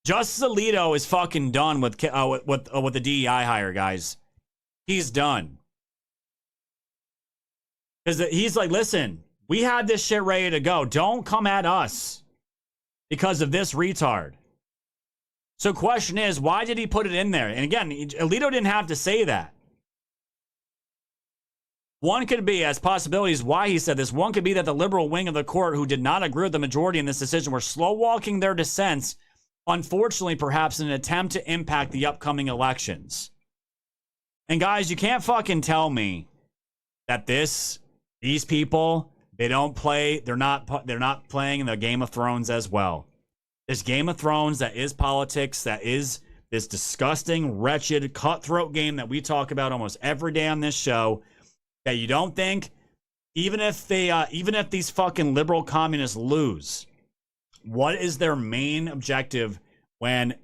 Justice Alito is fucking done with the DEI hire, guys. He's done. Because he's like, listen, we had this shit ready to go. Don't come at us because of this retard. So question is, why did he put it in there? And again, Alito didn't have to say that. One could be, as possibilities why he said this, one could be that the liberal wing of the court who did not agree with the majority in this decision were slow-walking their dissents, unfortunately, perhaps in an attempt to impact the upcoming elections. And guys, you can't fucking tell me that these people, they're not playing in the Game of Thrones as well. This Game of Thrones that is politics, that is this disgusting, wretched, cutthroat game that we talk about almost every day on this show, that you don't think, even if these fucking liberal communists lose, what is their main objective when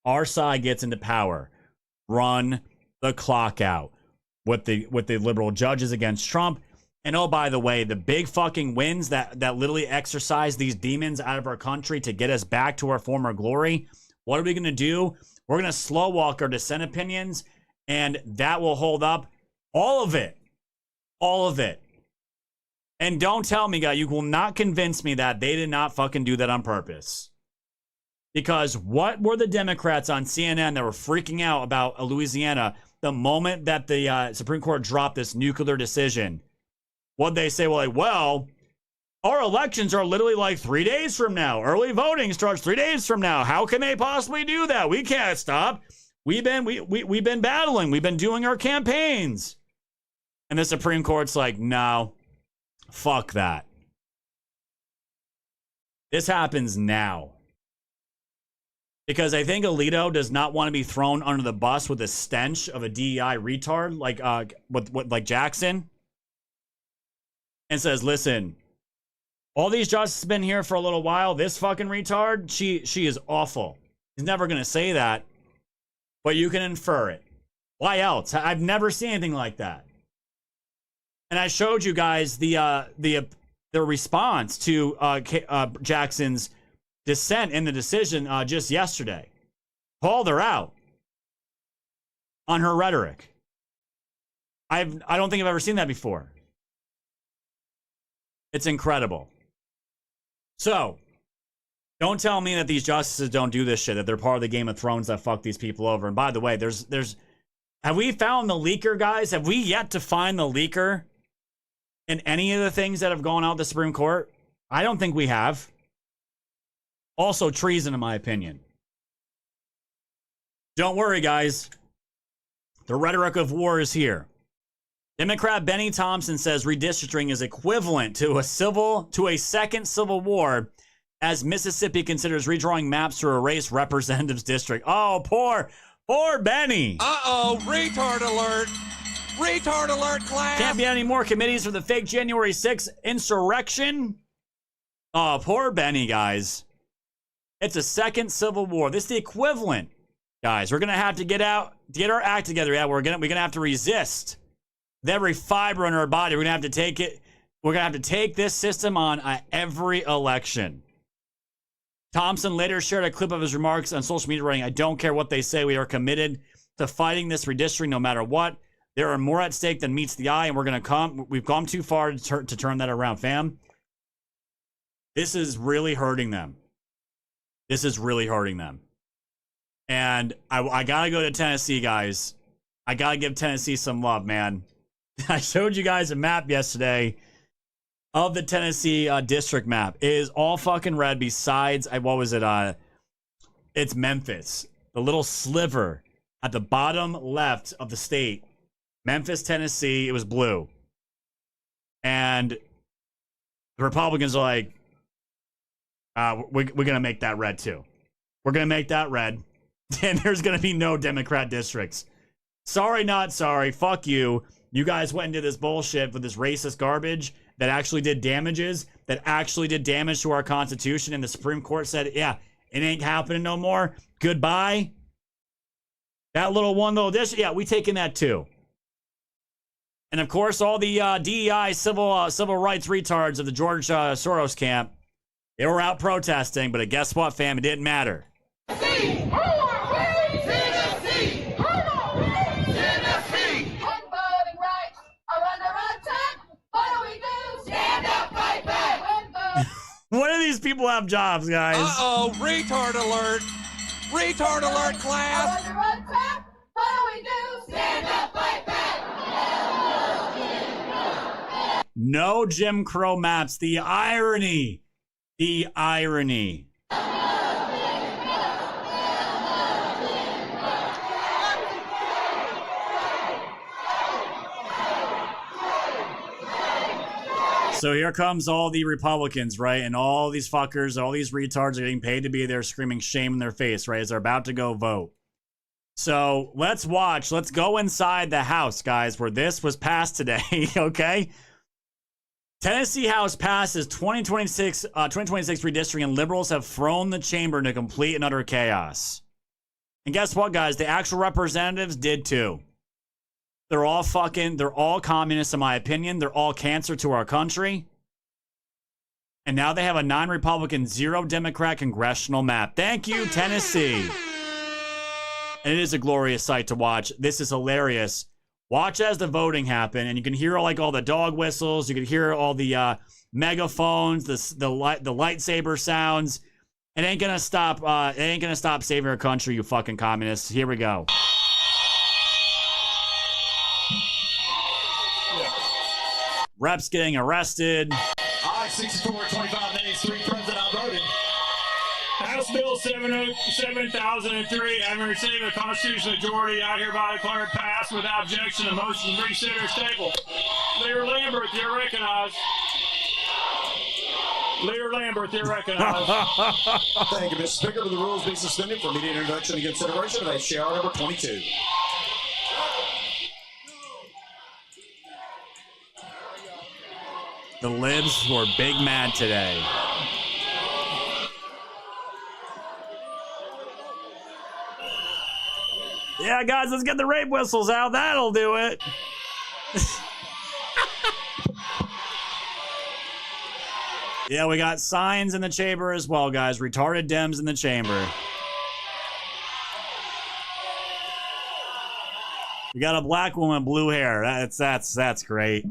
our side gets into power? Run the clock out with the liberal judges against Trump. And oh, by the way, the big fucking wins that literally exercise these demons out of our country to get us back to our former glory. What are we going to do? We're going to slow walk our dissent opinions, and that will hold up all of it. All of it. And don't tell me, guys, you will not convince me that they did not fucking do that on purpose. Because what were the Democrats on CNN that were freaking out about Louisiana the moment that the Supreme Court dropped this nuclear decision? What'd they say? Well, our elections are literally like 3 days from now. Early voting starts 3 days from now. How can they possibly do that? We can't stop. We've been battling. We've been doing our campaigns. And the Supreme Court's like, no, fuck that. This happens now. Because I think Alito does not want to be thrown under the bus with the stench of a DEI retard like Jackson. And says, listen, all these justices have been here for a little while. This fucking retard, she is awful. He's never going to say that, but you can infer it. Why else? I've never seen anything like that. And I showed you guys the response to Jackson's dissent in the decision just yesterday. Called her out on her rhetoric. I don't think I've ever seen that before. It's incredible. So, don't tell me that these justices don't do this shit, that they're part of the Game of Thrones that fuck these people over. And by the way, have we found the leaker, guys? Have we yet to find the leaker in any of the things that have gone out the Supreme Court? I don't think we have. Also treason, in my opinion. Don't worry, guys. The rhetoric of war is here. Democrat Benny Thompson says redistricting is equivalent to a second civil war as Mississippi considers redrawing maps to erase representatives' district. Oh, poor Benny.
Uh-oh, retard alert. Retard alert, class.
Can't be any more committees for the fake January 6th insurrection. Oh, poor Benny, guys. It's a second civil war. This is the equivalent, guys. We're gonna have to get our act together. Yeah, we're gonna have to resist. With every fiber in our body, we're gonna have to take it. We're gonna have to take this system on every election. Thompson later shared a clip of his remarks on social media, writing, "I don't care what they say. We are committed to fighting this redistricting no matter what. There are more at stake than meets the eye, and we've gone too far to turn that around, fam." This is really hurting them. This is really hurting them. And I gotta go to Tennessee, guys. I gotta give Tennessee some love, man. I showed you guys a map yesterday of the Tennessee district map. It is all fucking red besides, what was it? It's Memphis. The little sliver at the bottom left of the state. Memphis, Tennessee, it was blue. And the Republicans are like, we're going to make that red too. We're going to make that red. And there's going to be no Democrat districts. Sorry, not sorry. Fuck you. You guys went into this bullshit with this racist garbage that actually did damages, that actually did damage to our Constitution. And the Supreme Court said, yeah, it ain't happening no more. Goodbye. That one little district, yeah, we taking that too. And of course, all the DEI civil rights retards of the George Soros camp, they were out protesting, but guess what, fam? It didn't matter. When do these people have jobs, guys?
Uh-oh, retard alert. Retard alert, class.
No Jim Crow maps. The irony. The irony. So here comes all the Republicans, right? And all these fuckers, all these retards are getting paid to be there screaming shame in their face, right? As they're about to go vote. So let's watch. Let's go inside the House, guys, where this was passed today, okay? Tennessee House passes 2026 redistricting, and liberals have thrown the chamber into complete and utter chaos. And guess what, guys? The actual representatives did too. They're all communists, in my opinion. They're all cancer to our country. And now they have a non-Republican, 0 Democrat congressional map. Thank you, Tennessee. And it is a glorious sight to watch. This is hilarious. Watch as the voting happen, and you can hear all the dog whistles. You can hear all the megaphones, the lightsaber sounds. It ain't gonna stop. It ain't gonna stop saving our country, you fucking communists. Here we go. Reps getting arrested.
Aye, 64-25 minutes, 3 president outvoted. House Bill 7003, having received a constitutional majority, I hereby declare it passed without objection. The motion to reconsider is tabled. Leader Lambert, you're recognized. Leader Lambert, you're recognized.
Thank you, Mr. Speaker. Will the rules be suspended for immediate introduction and consideration of H.R. number 22?
The libs were big mad today. Yeah, guys, let's get the rape whistles out. That'll do it. Yeah, we got signs in the chamber as well, guys. Retarded Dems in the chamber. We got a black woman with blue hair. That's great.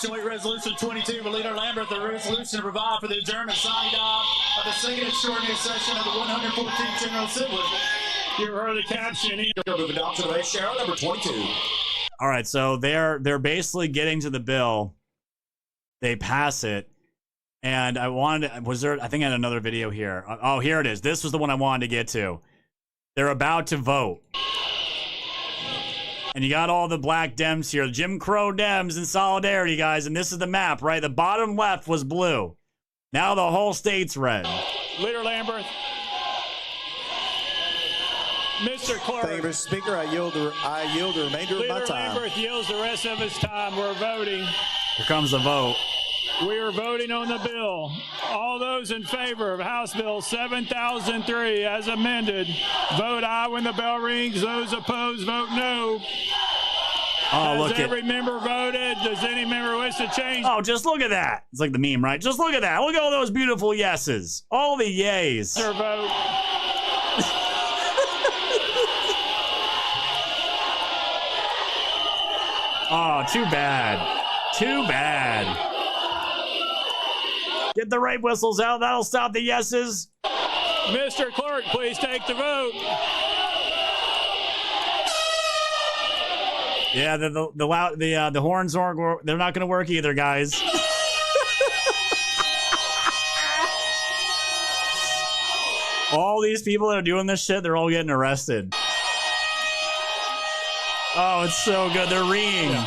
Joint Resolution 22 by Leader Lambert, the resolution to provide for the adjournment signed off of the second extraordinary session of the 114th General Assembly. You heard the caption.
Moving down to the H.R. number 22.
All right, so they're basically getting to the bill. They pass it, and I think I had another video here. Oh, here it is. This was the one I wanted to get to. They're about to vote. And you got all the black Dems here, Jim Crow Dems in solidarity, guys. And this is the map, right? The bottom left was blue. Now the whole state's red.
Leader Lambert. Mr. Clerk.
Thank you, Mr. Speaker. I yield the remainder of my
Leader
time.
Lambert yields the rest of his time. We're voting.
Here comes the vote.
We are voting on the bill. All those in favor of House Bill 7003 as amended, vote aye when the bell rings. Those opposed, vote no.
Oh,
Has
look
every member voted? Does any member wish to change?
Oh, just look at that. It's like the meme, right? Just look at that. Look at all those beautiful yeses. All the yays.
Their vote.
Oh, too bad. Too bad. Get the rape whistles out. That'll stop the yeses.
Mr. Clerk, please take the vote.
Yeah, the horns aren't. They're not going to work either, guys. All these people that are doing this shit, they're all getting arrested. Oh, it's so good. They're reeing.
Yeah.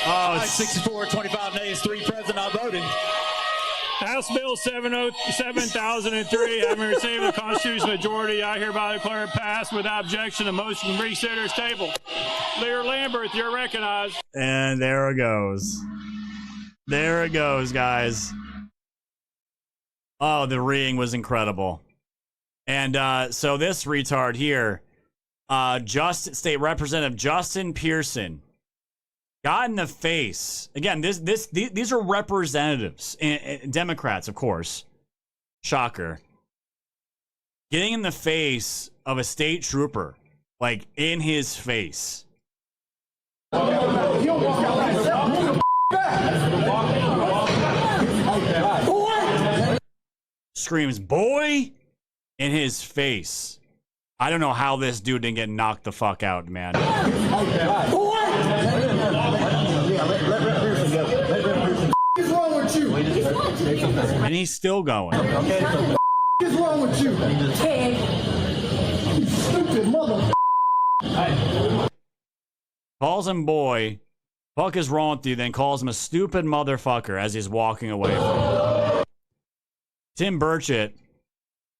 Oh, it's
64, 25 nays, 3 present, not voting. House Bill 7003, having received the constitutional majority, I hereby declare it passed without objection. The motion to reconsider is tabled. Leader Lambert, you're recognized.
And there it goes. There it goes, guys. Oh, the reeing was incredible. And so this retard here, State Representative Justin Pearson, got in the face. Again, these are representatives, Democrats, of course. Shocker. Getting in the face of a state trooper, like in his face. Screams, boy, in his face. I don't know how this dude didn't get knocked the fuck out, man.
What's wrong with you?
And he's still going.
What's wrong with you? You stupid mother.
Calls him boy. Fuck is wrong with you? Then calls him a stupid motherfucker as he's walking away from him. Tim Burchett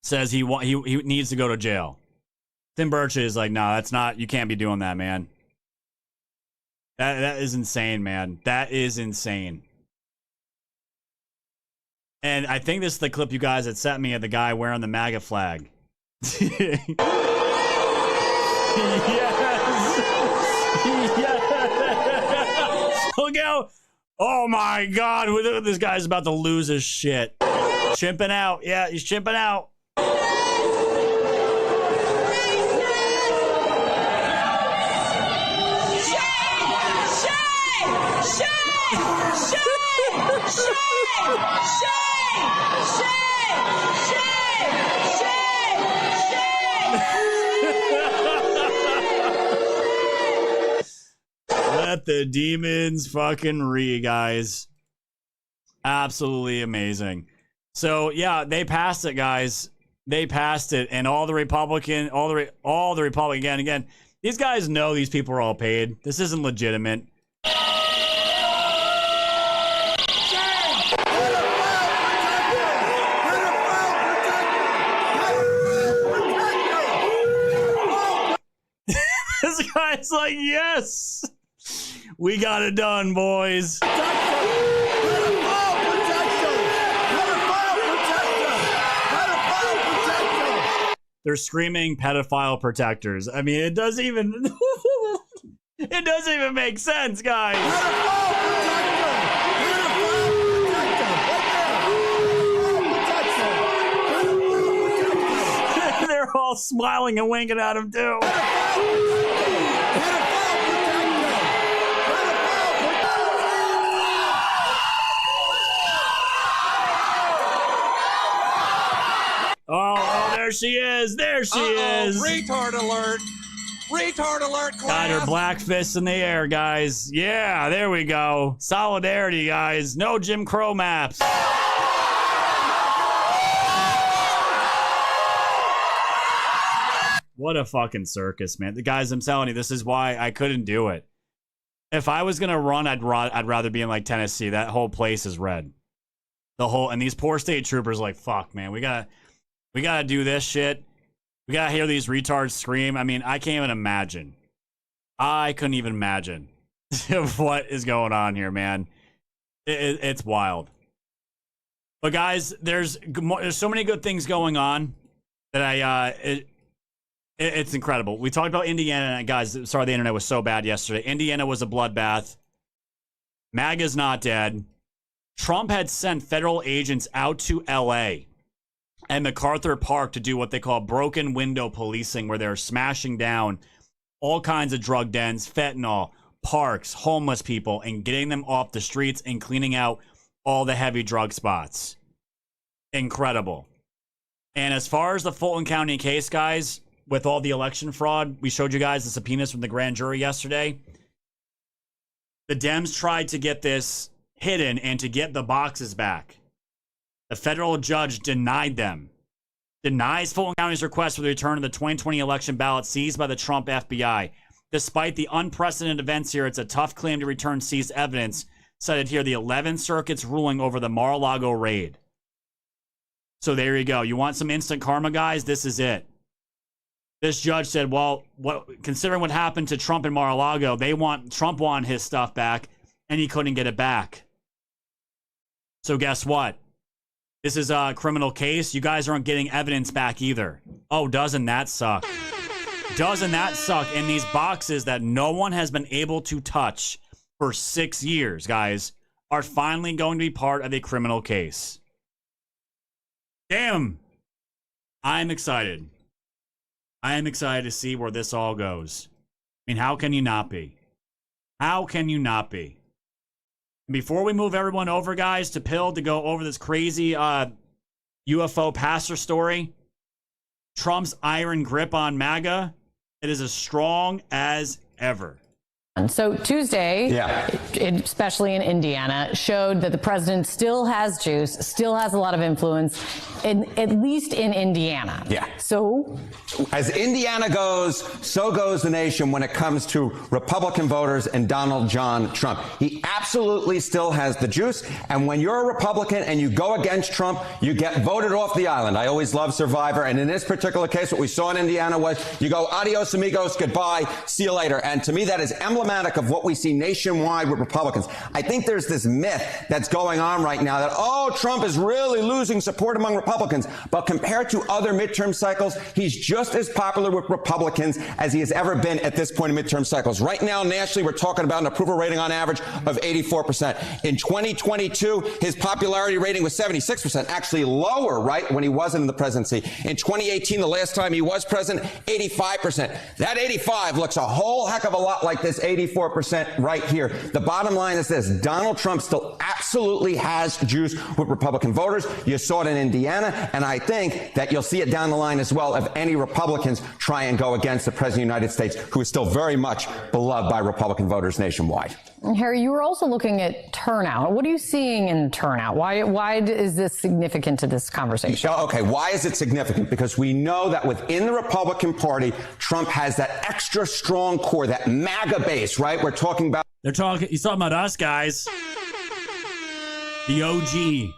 says he needs to go to jail. Tim Burchett is like, no, that's not. You can't be doing that, man. That is insane, man. That is insane. And I think this is the clip you guys had sent me of the guy wearing the MAGA flag. Yes. Yes. Look out. Oh my God. This guy's about to lose his shit. Chimping out. Yeah, he's chimping out. Let the demons fucking ree, guys. Absolutely amazing. So yeah, they passed it, guys. They passed it, and all the Republican, again, these guys know these people are all paid. This isn't legitimate. This guy's like, yes, we got it done, boys. They're screaming pedophile protectors. I mean, it doesn't even make sense, guys. They're all smiling and winking at him too. Oh, there she is. There she is.
Retard alert. Retard alert, class.
Got her black fists in the air, guys. Yeah, there we go. Solidarity, guys. No Jim Crow maps. What a fucking circus, man. The guys, I'm telling you, this is why I couldn't do it. If I was going to run, I'd rather be in like Tennessee. That whole place is red. And these poor state troopers are like, fuck, man, we gotta do this shit. We got to hear these retards scream. I mean, I can't even imagine. I couldn't even imagine what is going on here, man. It's wild. But guys, there's so many good things going on that it's incredible. We talked about Indiana, and guys, sorry the internet was so bad yesterday. Indiana was a bloodbath. MAGA's not dead. Trump had sent federal agents out to LA and MacArthur Park to do what they call broken window policing, where they're smashing down all kinds of drug dens, fentanyl, parks, homeless people, and getting them off the streets and cleaning out all the heavy drug spots. Incredible. And as far as the Fulton County case, guys, with all the election fraud, we showed you guys the subpoenas from the grand jury yesterday. The Dems tried to get this hidden and to get the boxes back. The federal judge denied them. Denies Fulton County's request for the return of the 2020 election ballot seized by the Trump FBI. Despite the unprecedented events here, it's a tough claim to return seized evidence, cited here the 11th Circuit's ruling over the Mar-a-Lago raid. So there you go. You want some instant karma, guys? This is it. This judge said, well, considering what happened to Trump in Mar-a-Lago, Trump wanted his stuff back, and he couldn't get it back. So guess what? This is a criminal case. You guys aren't getting evidence back either. Oh, doesn't that suck? Doesn't that suck? In these boxes that no one has been able to touch for 6 years, guys, are finally going to be part of a criminal case. Damn. I'm excited. I am excited to see where this all goes. I mean, how can you not be? How can you not be? Before we move everyone over, guys, to Pill to go over this crazy UFO pastor story, Trump's iron grip on MAGA, it is as strong as ever.
So Tuesday, especially in Indiana, showed that the president still has juice, still has a lot of influence, at least in Indiana.
Yeah.
So
as Indiana goes, so goes the nation when it comes to Republican voters and Donald John Trump. He absolutely still has the juice. And when you're a Republican and you go against Trump, you get voted off the island. I always love Survivor. And in this particular case, what we saw in Indiana was you go, adios, amigos, goodbye, see you later. And to me, that is emblematic of what we see nationwide with Republicans. I think there's this myth that's going on right now that, oh, Trump is really losing support among Republicans. But compared to other midterm cycles, he's just as popular with Republicans as he has ever been at this point in midterm cycles. Right now, nationally, we're talking about an approval rating on average of 84%. In 2022, his popularity rating was 76%, actually lower, right, when he wasn't in the presidency. In 2018, the last time he was president, 85%. That 85 looks a whole heck of a lot like this 84% right here. The bottom line is this: Donald Trump still absolutely has juice with Republican voters. You saw it in Indiana, and I think that you'll see it down the line as well if any Republicans try and go against the President of the United States, who is still very much beloved by Republican voters nationwide.
Harry, you were also looking at turnout. What are you seeing in turnout? Why is this significant to this conversation?
Okay, why is it significant? Because we know that within the Republican Party, Trump has that extra strong core, that MAGA base, right? We're talking about...
He's talking about us, guys. The OG.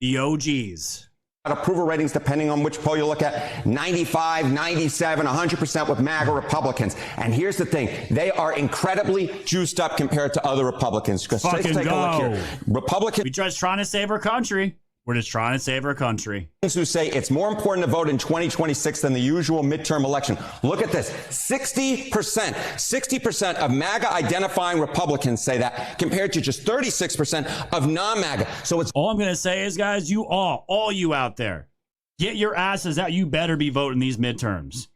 The OGs.
Approval ratings, depending on which poll you look at, 95, 97, 100% with MAGA Republicans. And here's the thing: they are incredibly juiced up compared to other Republicans.
Fucking
take a look here.
Republicans. We're just trying to save our country. We're just trying to save our country.
Who say it's more important to vote in 2026 than the usual midterm election. Look at this. 60% of MAGA identifying Republicans say that, compared to just 36% of non-MAGA. So it's
all I'm going to say is, guys, you all you out there, get your asses out. You better be voting these midterms.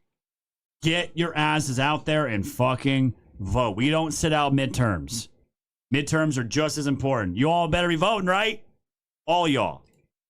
Get your asses out there and fucking vote. We don't sit out midterms. Midterms are just as important. You all better be voting, right? All y'all.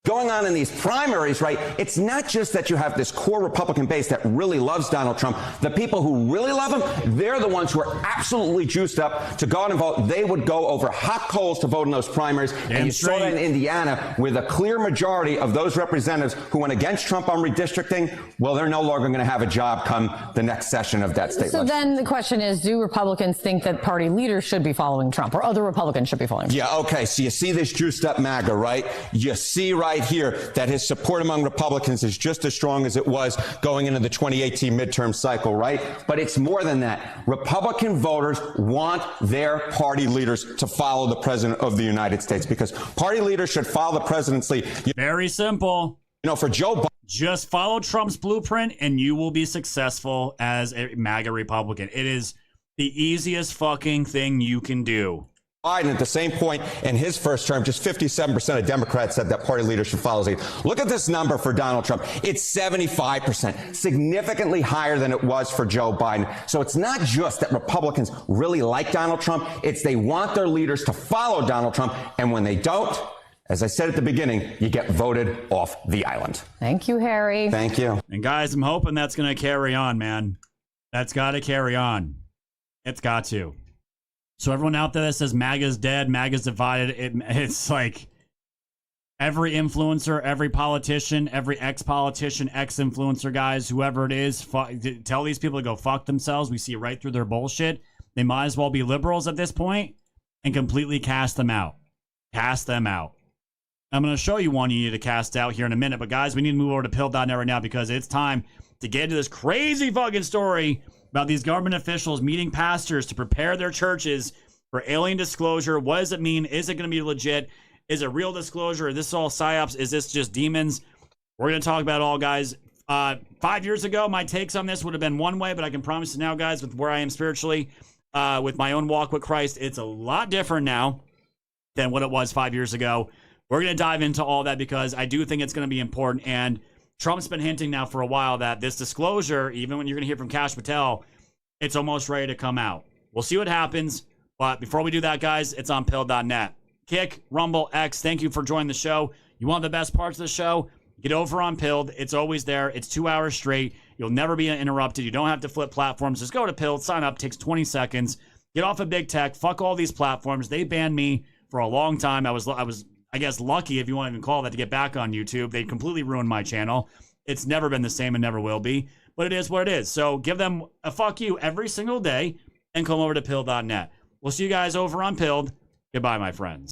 Going on in these primaries, right? It's not just that you have this core Republican base that really loves Donald Trump. The people who really love him, they're the ones who are absolutely juiced up to go out and vote. They would go over hot coals to vote in those primaries. And you saw that in Indiana, with a clear majority of those representatives who went against Trump on redistricting. Well, they're no longer going to have a job come the next session of that state.
So then the question is, do Republicans think that party leaders should be following Trump, or other Republicans should be following Trump?
Yeah, okay. So you see this juiced up MAGA, right? You see right right here that his support among Republicans is just as strong as it was going into the 2018 midterm cycle, right? But it's more than that. Republican voters want their party leaders to follow the president of the United States, because party leaders should follow the presidency.
Very simple.
You know, for Joe Biden,
just follow Trump's blueprint and you will be successful as a MAGA Republican. It is the easiest fucking thing you can do.
Biden, at the same point in his first term, just 57% of Democrats said that party leaders should follow his lead. Look at this number for Donald Trump. It's 75%, significantly higher than it was for Joe Biden. So it's not just that Republicans really like Donald Trump, it's they want their leaders to follow Donald Trump. And when they don't, as I said at the beginning, you get voted off the island.
Thank you, Harry.
Thank you.
And guys, I'm hoping that's going to carry on, man. That's got to carry on. It's got to. So everyone out there that says MAGA's dead, MAGA's divided, it's like every influencer, every politician, every ex-politician, ex-influencer, guys, whoever it is, tell these people to go fuck themselves. We see right through their bullshit. They might as well be liberals at this point and completely cast them out. Cast them out. I'm going to show you one you need to cast out here in a minute. But guys, we need to move over to pill.net right now because it's time to get into this crazy fucking story about these government officials meeting pastors to prepare their churches for alien disclosure. What does it mean? Is it going to be legit? Is it real disclosure? Is this all psyops? Is this just demons? We're going to talk about it all, guys. 5 years ago, my takes on this would have been one way, but I can promise you now, guys, with where I am spiritually, with my own walk with Christ, it's a lot different now than what it was 5 years ago. We're going to dive into all that because I do think it's going to be important. And Trump's been hinting now for a while that this disclosure, even when you're going to hear from Kash Patel, it's almost ready to come out. We'll see what happens. But before we do that, guys, it's on pill.net. Kick, Rumble, X, thank you for joining the show. You want the best parts of the show? Get over on Pilled. It's always there. It's 2 hours straight. You'll never be interrupted. You don't have to flip platforms. Just go to Pilled, sign up, takes 20 seconds. Get off of big tech. Fuck all these platforms. They banned me for a long time. I was I guess, lucky, if you want to even call that, to get back on YouTube. They completely ruined my channel. It's never been the same and never will be. But it is what it is. So give them a fuck you every single day and come over to pill.net. We'll see you guys over on Pilled. Goodbye, my friends.